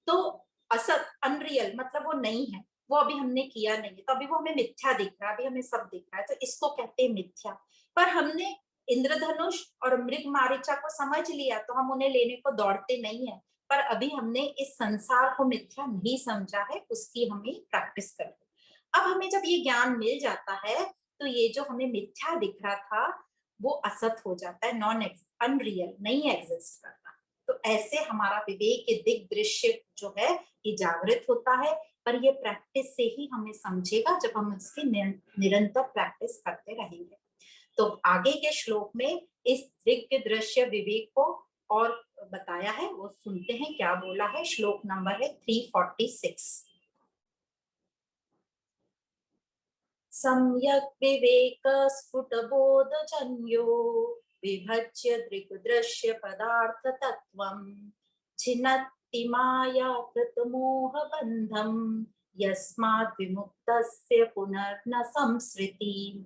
तो असत अनरियल मतलब वो नहीं है, वो अभी हमने किया नहीं है, तो अभी वो हमें मिथ्या दिख रहा है, अभी हमें सब दिख रहा है, तो इसको कहते हैं मिथ्या। पर हमने इंद्रधनुष और मृग मारीचा को समझ लिया तो हम उन्हें लेने को दौड़ते नहीं है, पर अभी हमने इस संसार को मिथ्या नहीं समझा है, उसकी हमें प्रैक्टिस करनी। अब हमें जब ये ज्ञान मिल जाता है तो ये जो हमें मिथ्या दिख रहा था वो असत हो जाता है, नॉन अनरियल, नहीं एग्जिस्ट करता। तो ऐसे हमारा विवेक के दिग दृश्य जो है ये जागृत होता है, पर ये प्रैक्टिस से ही हमें समझेगा, जब हम इसकी निरंतर प्रैक्टिस करते रहेंगे। तो आगे के श्लोक में इस दिव्य दृश्य विवेक को और बताया है, वो सुनते हैं क्या बोला है। श्लोक नंबर है 346। सम्यक् विवेक स्फुट बोध जन्यो विभज्य दृग्दृश्य पदार्थ तत्वम् छिन्नति माया कृत मोह बंधम यस्मात् विमुक्तस्य पुनर्न संसृति।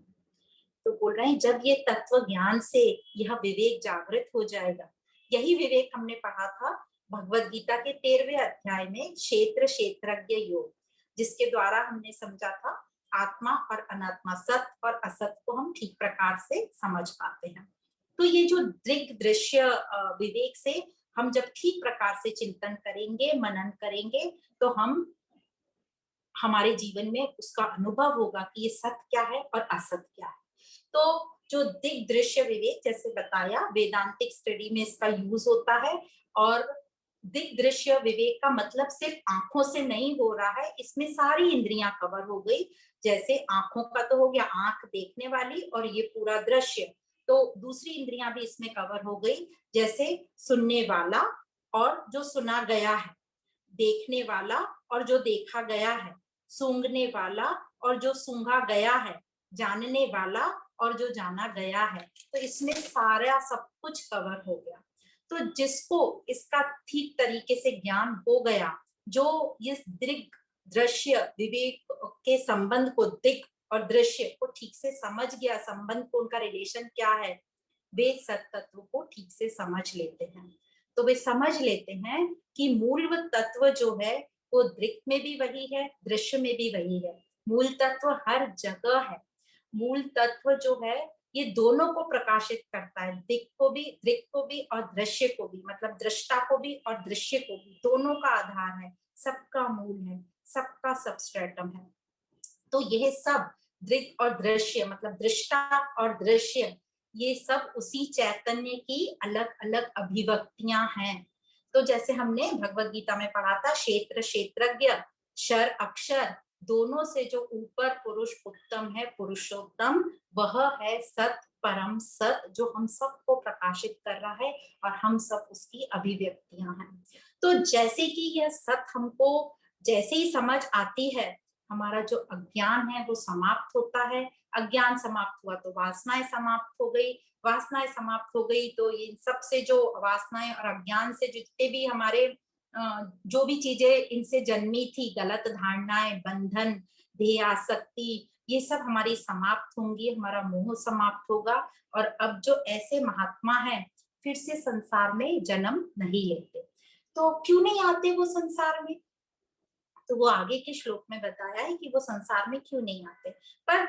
तो बोल रहे हैं जब ये तत्व ज्ञान से यह विवेक जागृत हो जाएगा, यही विवेक हमने पढ़ा था भगवत गीता के 13वें अध्याय में क्षेत्र क्षेत्रज्ञ योग, जिसके द्वारा हमने समझा था आत्मा और अनात्मा, सत और असत को हम ठीक प्रकार से समझ पाते हैं। तो ये जो दृग दृश्य विवेक से हम जब ठीक प्रकार से चिंतन करेंगे, मनन करेंगे, तो हम हमारे जीवन में उसका अनुभव होगा कि ये सत क्या है और असत क्या है। तो जो दिग दृश्य विवेक, जैसे बताया वेदांतिक स्टडी में इसका यूज होता है, और दिग दृश्य विवेक का मतलब सिर्फ आंखों से नहीं हो रहा है, इसमें सारी इंद्रियां कवर हो गई। जैसे आंखों का तो हो गया आंख देखने वाली और ये पूरा दृश्य, तो दूसरी इंद्रियां भी इसमें कवर हो गई, जैसे सुनने वाला और जो सुना गया है, देखने वाला और जो देखा गया है, सूंघने वाला और जो सूंघा गया है, जानने वाला और जो जाना गया है। तो इसमें सारा सब कुछ कवर हो गया। तो जिसको इसका ठीक तरीके से ज्ञान हो गया, जो इस दृग दृश्य विवेक के संबंध को, दिग और दृश्य को ठीक से समझ गया, संबंध को, उनका रिलेशन क्या है, वे सत तत्व को ठीक से समझ लेते हैं। तो वे समझ लेते हैं कि मूल तत्व जो है वो दृक में भी वही है, दृश्य में भी वही है। मूल तत्व हर जगह है। मूल तत्व जो है ये दोनों को प्रकाशित करता है, दिक को भी, दृक को भी और दृश्य को भी, मतलब दृष्टा को भी और दृश्य को भी, दोनों का आधार है, सबका मूल है, सबका सबस्ट्रेटम है। तो यह सब दृक और दृश्य, मतलब दृष्टा और दृश्य, ये सब उसी चैतन्य की अलग अलग अभिव्यक्तियां हैं। तो जैसे हमने भगवत गीता में पढ़ा था, क्षेत्र क्षेत्रज्ञ, क्षर अक्षर, दोनों से जो ऊपर पुरुष उत्तम है, पुरुषोत्तम, वह है सत, परम सत, जो हम सबको प्रकाशित कर रहा है और हम सब उसकी अभिव्यक्तियां हैं। तो जैसे कि यह सत हमको जैसे ही समझ आती है, हमारा जो अज्ञान है वो समाप्त होता है। अज्ञान समाप्त हुआ तो वासनाएं समाप्त हो गई, वासनाएं समाप्त हो गई तो ये सब से जो वासनाएं और अज्ञान से जितने भी हमारे जो भी चीजें इनसे जन्मी थी, गलत धारणाएं, बंधन, ध्येय, आसक्ति, ये सब हमारी समाप्त होंगी, हमारा मोह समाप्त होगा। और अब जो ऐसे महात्मा हैं फिर से संसार में जन्म नहीं लेते। तो क्यों नहीं आते वो संसार में? तो वो आगे के श्लोक में बताया है कि वो संसार में क्यों नहीं आते। पर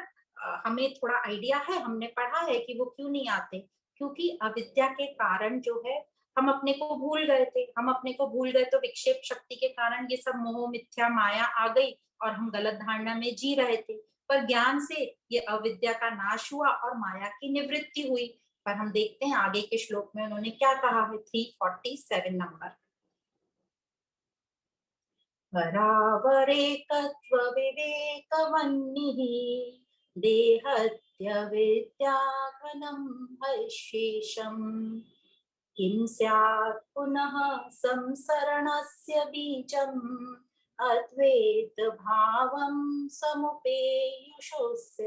हमें थोड़ा आइडिया है, हमने पढ़ा है कि वो क्यों नहीं आते, क्योंकि अविद्या के कारण जो है हम अपने को भूल गए थे। हम अपने को भूल गए तो विक्षेप शक्ति के कारण ये सब मोह, मिथ्या, माया आ गई और हम गलत धारणा में जी रहे थे। पर ज्ञान से ये अविद्या का नाश हुआ और माया की निवृत्ति हुई। पर हम देखते हैं आगे के श्लोक में उन्होंने क्या कहा है, 347 नंबर। परावरेकत्वविवेकवह्निः देहत्यविद्याघ्नं हैशेषम् किं स्यात् पुनः संसरणस्य बीजम् अद्वैत भावं समुपेयुषोऽस्य।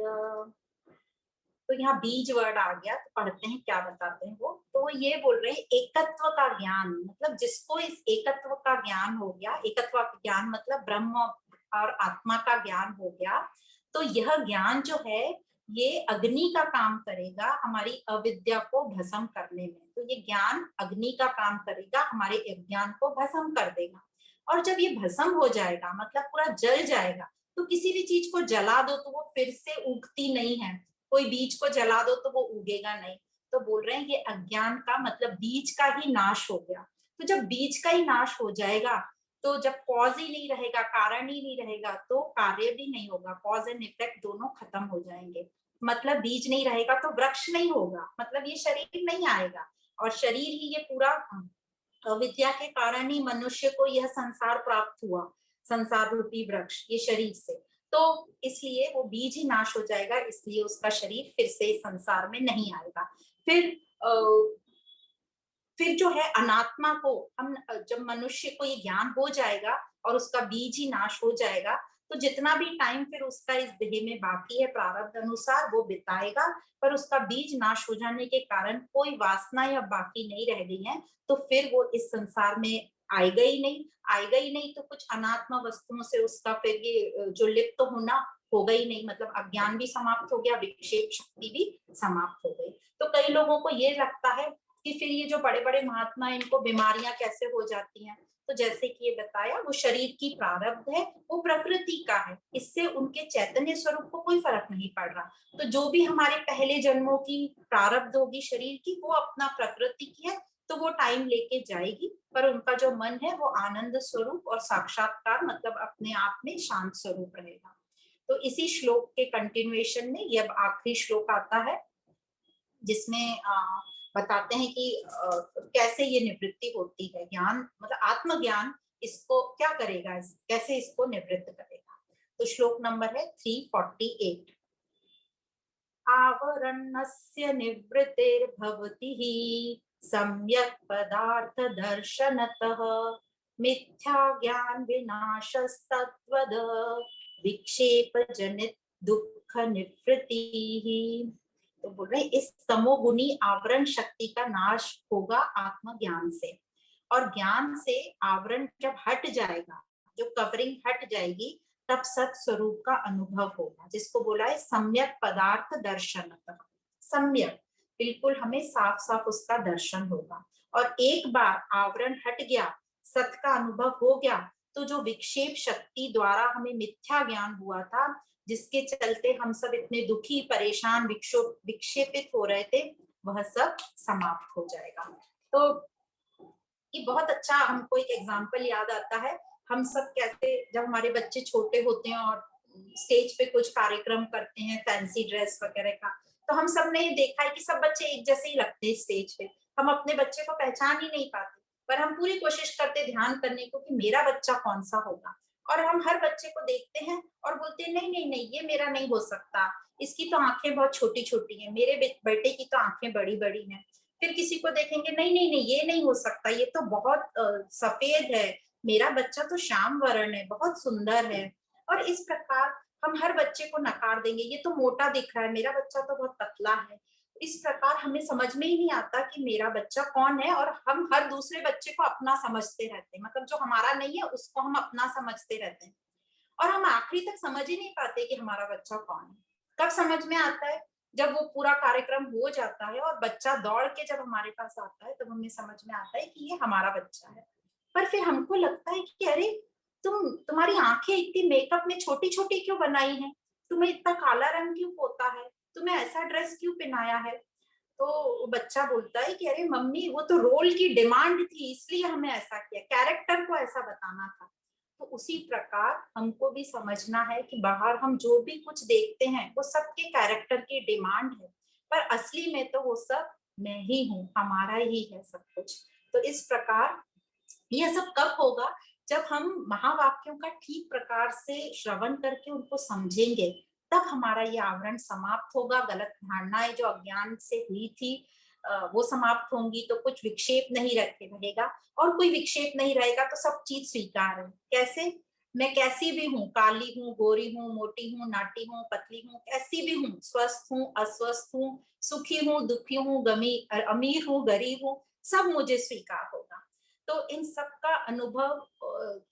तो यहाँ बीज वर्ड आ गया, तो पढ़ते हैं क्या बताते हैं वो। तो ये बोल रहे हैं एकत्व का ज्ञान, मतलब जिसको इस एकत्व का ज्ञान हो गया, एकत्व का ज्ञान मतलब ब्रह्म और आत्मा का ज्ञान हो गया, तो यह ज्ञान जो है ये अग्नि का काम करेगा हमारी अविद्या को भस्म करने में। तो ये ज्ञान अग्नि का काम करेगा, हमारे अज्ञान को भस्म कर देगा। और जब ये भस्म हो जाएगा, मतलब पूरा जल जाएगा, तो किसी भी चीज को जला दो तो वो फिर से उगती नहीं है, कोई बीज को जला दो तो वो उगेगा नहीं। तो बोल रहे हैं ये अज्ञान का मतलब बीज का ही नाश हो गया। तो जब बीज का ही नाश हो जाएगा, तो जब कॉज ही नहीं रहेगा, कारण ही नहीं रहेगा, तो कार्य भी नहीं होगा, कॉज एंड इफेक्ट दोनों खत्म हो जाएंगे। मतलब बीज नहीं रहेगा तो वृक्ष नहीं होगा, मतलब ये शरीर नहीं आएगा। और शरीर ही ये पूरा अविद्या के कारण ही मनुष्य को यह संसार प्राप्त हुआ, संसार रूपी वृक्ष ये शरीर से। तो इसलिए वो बीज ही नाश हो जाएगा, इसलिए उसका शरीर फिर से इस संसार में नहीं आएगा। फिर फिर जो है अनात्मा को हम, जब मनुष्य को ये ज्ञान हो जाएगा और उसका बीज ही नाश हो जाएगा, तो जितना भी टाइम फिर उसका इस देह में बाकी है प्रारब्ध अनुसार वो बिताएगा, पर उसका बीज नाश हो जाने के कारण कोई वासना या बाकी नहीं रह गई है, तो फिर वो इस संसार में आएगा ही नहीं। आएगा ही नहीं तो कुछ अनात्मा वस्तुओं से उसका फिर ये जो लिप्त तो होना होगा ही नहीं, मतलब अज्ञान भी समाप्त हो गया, विक्षेप शक्ति भी समाप्त हो गई। तो कई लोगों को ये लगता है कि फिर ये जो बड़े बड़े महात्मा इनको बीमारियां कैसे हो जाती हैं, तो जैसे कि ये बताया वो शरीर की प्रारब्ध है, वो प्रकृति का है, इससे उनके चैतन्य स्वरूप को कोई फर्क नहीं पड़ रहा। तो जो भी हमारे पहले जन्मों की प्रारब्ध होगी शरीर की, वो अपना प्रकृति की है, तो वो टाइम लेके जाएगी, पर उनका जो मन है वो आनंद स्वरूप और साक्षात्कार मतलब अपने आप में शांत स्वरूप रहेगा। तो इसी श्लोक के कंटिन्यूएशन में ये अब आखिरी श्लोक आता है, जिसमें बताते हैं कि कैसे ये निवृत्ति होती है, ज्ञान मतलब आत्मज्ञान इसको क्या करेगा, कैसे इसको निवृत्त करेगा। तो श्लोक नंबर है 348। आवरणस्य निवृत्तिर्भवति हि सम्यक् पदार्थ दर्शनतः मिथ्या ज्ञान विनाशस्तत्वद विक्षेप जनित दुख निवृत्ति। तो बोल रहे इस तमोगुनी आवरण शक्ति का नाश होगा आत्मज्ञान से, और ज्ञान से आवरण जब हट जाएगा, जो कवरिंग हट जाएगी, तब सत स्वरूप का अनुभव होगा, जिसको बोला है सम्यक पदार्थ दर्शन। सम्यक बिल्कुल हमें साफ साफ उसका दर्शन होगा, और एक बार आवरण हट गया, सत का अनुभव हो गया, तो जो विक्षेप शक्ति द्वारा हमें मिथ्या ज्ञान हुआ था, जिसके चलते हम सब इतने दुखी परेशान विक्षेपित हो रहे थे, वह सब समाप्त हो जाएगा। तो ये बहुत अच्छा हमको एक एग्जाम्पल याद आता है, हम सब कैसे जब हमारे बच्चे छोटे होते हैं और स्टेज पे कुछ कार्यक्रम करते हैं फैंसी ड्रेस वगैरह का, तो हम सब ने देखा है कि सब बच्चे एक जैसे ही लगते हैं स्टेज पे, हम अपने बच्चे को पहचान ही नहीं पाते, पर हम पूरी कोशिश करते ध्यान करने को कि मेरा बच्चा कौन सा होगा, और हम हर बच्चे को देखते हैं और बोलते हैं नहीं नहीं नहीं ये मेरा नहीं हो सकता, इसकी तो आंखें बहुत छोटी छोटी हैं, मेरे बेटे की तो आंखें बड़ी बड़ी हैं। फिर किसी को देखेंगे नहीं नहीं नहीं ये नहीं हो सकता, ये तो बहुत सफेद है, मेरा बच्चा तो श्याम वर्ण है, बहुत सुंदर है। और इस प्रकार हम हर बच्चे को नकार देंगे, ये तो मोटा दिख रहा है, मेरा बच्चा तो बहुत पतला है। इस प्रकार हमें समझ में ही नहीं आता कि मेरा बच्चा कौन है, और हम हर दूसरे बच्चे को अपना समझते रहते हैं, मतलब जो हमारा नहीं है उसको हम अपना समझते रहते हैं, और हम आखिरी तक समझ ही नहीं पाते कि हमारा बच्चा कौन है। कब समझ में आता है, जब वो पूरा कार्यक्रम हो जाता है और बच्चा दौड़ के जब हमारे पास आता है, तब हमें समझ में आता है कि ये हमारा बच्चा है। पर फिर हमको लगता है कि अरे तुम्हारी आंखें इतनी मेकअप में छोटी छोटी क्यों बनाई हैं, तुम्हें इतना काला रंग क्यों पोता है, तुम्हें ऐसा ड्रेस क्यों पहनाया है। तो बच्चा बोलता है कि अरे मम्मी वो तो रोल की डिमांड थी, इसलिए हमें ऐसा किया, कैरेक्टर को ऐसा बताना था। तो उसी प्रकार हमको भी समझना है कि बाहर हम जो भी कुछ देखते हैं वो सबके कैरेक्टर की डिमांड है, पर असली में तो वो सब मैं ही हूँ, हमारा ही है सब कुछ। तो इस प्रकार यह सब कब होगा, जब हम महावाक्यों का ठीक प्रकार से श्रवण करके उनको समझेंगे, तब हमारा ये आवरण समाप्त होगा, गलत धारणाएं जो अज्ञान से हुई थी वो समाप्त होंगी, तो कुछ विक्षेप नहीं रहेगा, और कोई विक्षेप नहीं रहेगा तो सब चीज स्वीकार है। कैसे, मैं कैसी भी हूँ, काली हूँ, गोरी हूँ, मोटी हूँ, नाटी हूँ, पतली हूँ, कैसी भी हूँ, स्वस्थ हूँ, अस्वस्थ हूँ, सुखी हूँ, दुखी हूँ, अमीर हूँ, गरीब हूँ, सब मुझे स्वीकार होगा। तो इन सब का अनुभव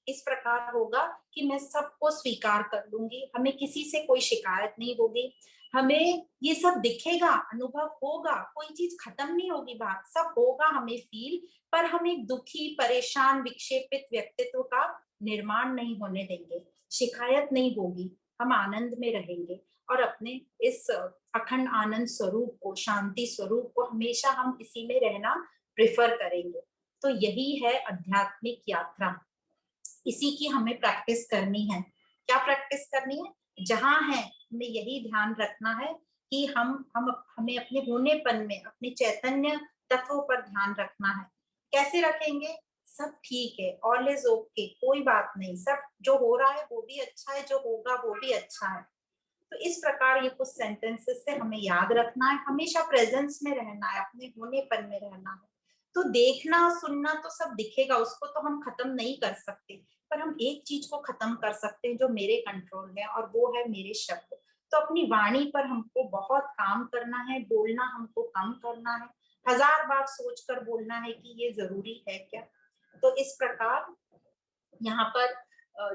इस प्रकार होगा कि मैं सबको स्वीकार कर लूंगी, हमें किसी से कोई शिकायत नहीं होगी, हमें ये सब दिखेगा, अनुभव होगा, कोई चीज खत्म नहीं होगी, बात सब होगा हमें फील, पर हम एक दुखी परेशान विक्षेपित व्यक्तित्व का निर्माण नहीं होने देंगे। शिकायत नहीं होगी, हम आनंद में रहेंगे और अपने इस अखंड आनंद स्वरूप को, शांति स्वरूप को हमेशा हम इसी में रहना प्रेफर करेंगे। तो यही है आध्यात्मिक यात्रा, इसी की हमें प्रैक्टिस करनी है। क्या प्रैक्टिस करनी है? जहां है हमें यही ध्यान रखना है कि हमें अपने होनेपन में, अपने चैतन्य तत्वों पर ध्यान रखना है। कैसे रखेंगे? सब ठीक है, ऑल इज ओके, कोई बात नहीं, सब जो हो रहा है वो भी अच्छा है, जो होगा वो भी अच्छा है। तो इस प्रकार ये कुछ सेंटेंसेस से हमें याद रखना है, हमेशा प्रेजेंस में रहना है, अपने होनेपन में रहना है। तो देखना सुनना तो सब दिखेगा, उसको तो हम खत्म नहीं कर सकते, पर हम एक चीज को खत्म कर सकते हैं जो मेरे कंट्रोल में, और वो है मेरे शब्द। तो अपनी वाणी पर हमको बहुत काम करना है, बोलना हमको कम करना है, 1000 बार सोचकर बोलना है कि ये जरूरी है क्या। तो इस प्रकार यहाँ पर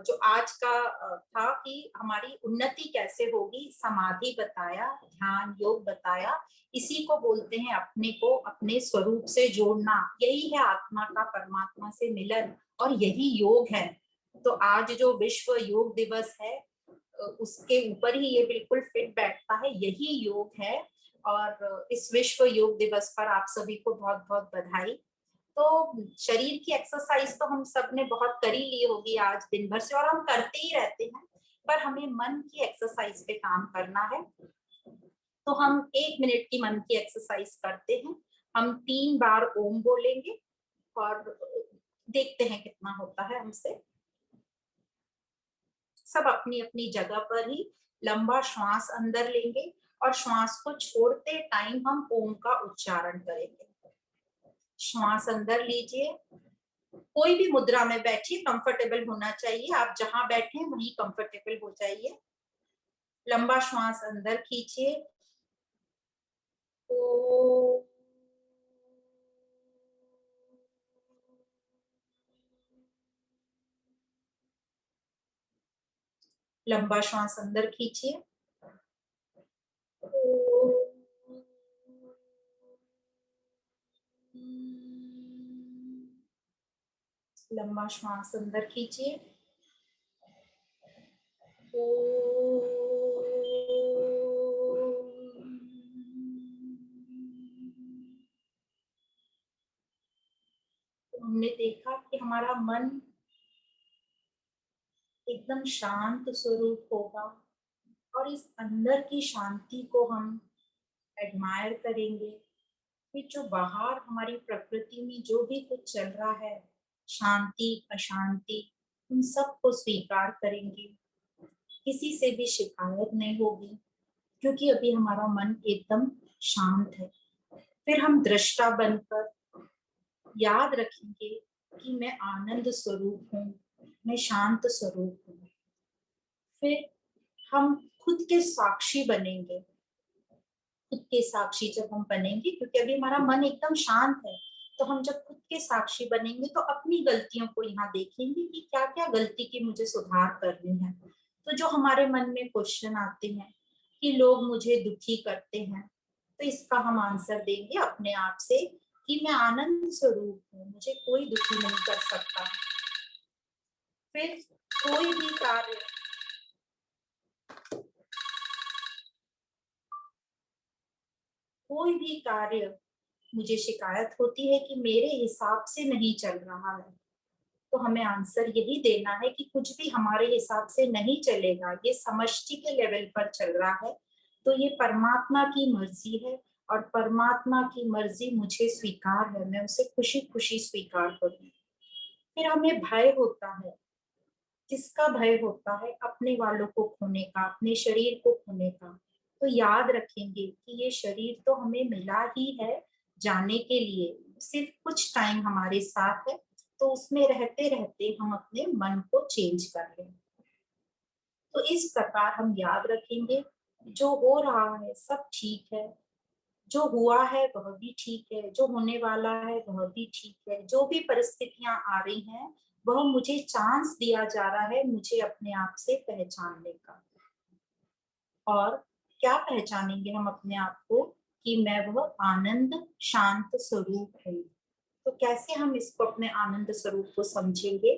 जो आज का था कि हमारी उन्नति कैसे होगी, समाधि बताया, ध्यान योग बताया, इसी को बोलते हैं अपने को अपने स्वरूप से जोड़ना। यही है आत्मा का परमात्मा से मिलन, और यही योग है। तो आज जो विश्व योग दिवस है उसके ऊपर ही ये बिल्कुल फिट बैठता है, यही योग है। और इस विश्व योग दिवस पर आप सभी को बहुत बहुत बधाई। तो शरीर की एक्सरसाइज तो हम सब ने बहुत करी ली होगी आज दिन भर से, और हम करते ही रहते हैं, पर हमें मन की एक्सरसाइज पे काम करना है। तो हम 1 मिनट की मन की एक्सरसाइज करते हैं। हम 3 बार ओम बोलेंगे और देखते हैं कितना होता है हमसे। सब अपनी अपनी जगह पर ही लंबा श्वास अंदर लेंगे और श्वास को छोड़ते टाइम हम ओम का उच्चारण करेंगे। श्वास अंदर लीजिए, कोई भी मुद्रा में बैठिए, कंफर्टेबल होना चाहिए, आप जहां बैठे वहीं कंफर्टेबल हो जाइए। लंबा श्वास अंदर खींचिए, लंबा श्वास अंदर खींचिए, लंबा श्वास अंदर खींचिए, हमने देखा कि हमारा मन एकदम शांत स्वरूप होगा, और इस अंदर की शांति को हम एडमायर करेंगे। कि जो बाहर हमारी प्रकृति में जो भी कुछ चल रहा है, शांति अशांति, उन सब को स्वीकार करेंगे। किसी से भी शिकायत नहीं होगी, क्योंकि अभी हमारा मन एकदम शांत है। फिर हम दृष्टा बनकर याद रखेंगे कि मैं आनंद स्वरूप हूँ, मैं शांत स्वरूप हूँ। फिर हम खुद के साक्षी बनेंगे। खुद के साक्षी जब हम बनेंगे, क्योंकि अभी हमारा मन एकदम शांत है, तो हम जब खुद के साक्षी बनेंगे तो अपनी गलतियों को यहाँ देखेंगे कि क्या क्या गलती की मुझे सुधार करनी है। तो जो हमारे मन में क्वेश्चन आते हैं कि लोग मुझे दुखी करते हैं, तो इसका हम आंसर देंगे अपने आप से कि मैं आनंद स्वरूप हूँ, मुझे कोई दुखी नहीं कर सकता। फिर कोई भी कार्य कोई भी कार्य मुझे शिकायत होती है कि मेरे हिसाब से नहीं चल रहा है, तो हमें आंसर यही देना है कि कुछ भी हमारे हिसाब से नहीं चलेगा, ये समष्टि के लेवल पर चल रहा है, तो ये परमात्मा की मर्जी है, और परमात्मा की मर्जी मुझे स्वीकार है, मैं उसे खुशी खुशी स्वीकार करूँ। फिर हमें भय होता है। किसका भय होता है? अपने वालों को खोने का, अपने शरीर को खोने का। तो याद रखेंगे कि ये शरीर तो हमें मिला ही है जाने के लिए, सिर्फ कुछ टाइम हमारे साथ है, तो उसमें रहते रहते हम अपने मन को चेंज कर लें। तो इस प्रकार हम याद रखेंगे, जो हो रहा है सब ठीक है, जो हुआ है वह भी ठीक है, जो होने वाला है वह भी ठीक है, जो भी परिस्थितियां आ रही हैं वह मुझे चांस दिया जा रहा है मुझे अपने आप से पहचानने का। और क्या पहचानेंगे हम अपने आप को? कि मैं वह आनंद शांत स्वरूप हूँ। तो कैसे हम इसको अपने आनंद स्वरूप को समझेंगे?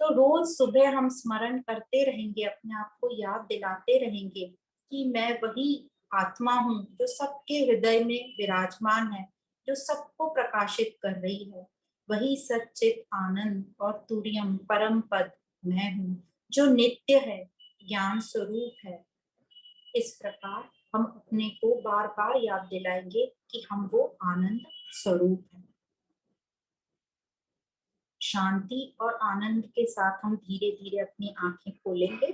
तो रोज सुबह हम स्मरण करते रहेंगे, अपने आप को याद दिलाते रहेंगे कि मैं वही आत्मा हूँ जो सबके हृदय में विराजमान है, जो सबको प्रकाशित कर रही है। वही सच्चित आनंद और तुर्यम परम पद मैं हूँ, जो नित्य है, ज्ञान स्वरूप है। इस प्रकार हम अपने को बार बार याद दिलाएंगे कि हम वो आनंद स्वरूप हैं। शांति और आनंद के साथ हम धीरे धीरे अपनी आंखें खोलेंगे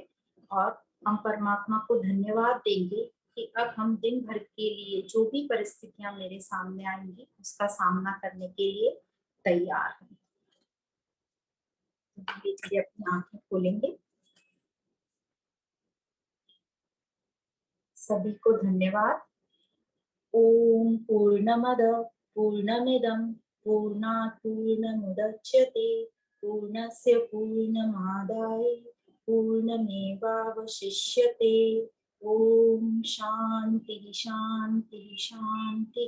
और हम परमात्मा को धन्यवाद देंगे कि अब हम दिन भर के लिए जो भी परिस्थितियां मेरे सामने आएंगी उसका सामना करने के लिए तैयार हैं। धीरे धीरे अपनी आंखें खोलेंगे। सभी को धन्यवाद। ओम पूर्णमद पूर्णमिदं पूर्णात् पूर्णमुदच्यते पूर्णस्य पूर्णमादाय पूर्णमेवावशिष्यते। ओम शांति शांति शांति।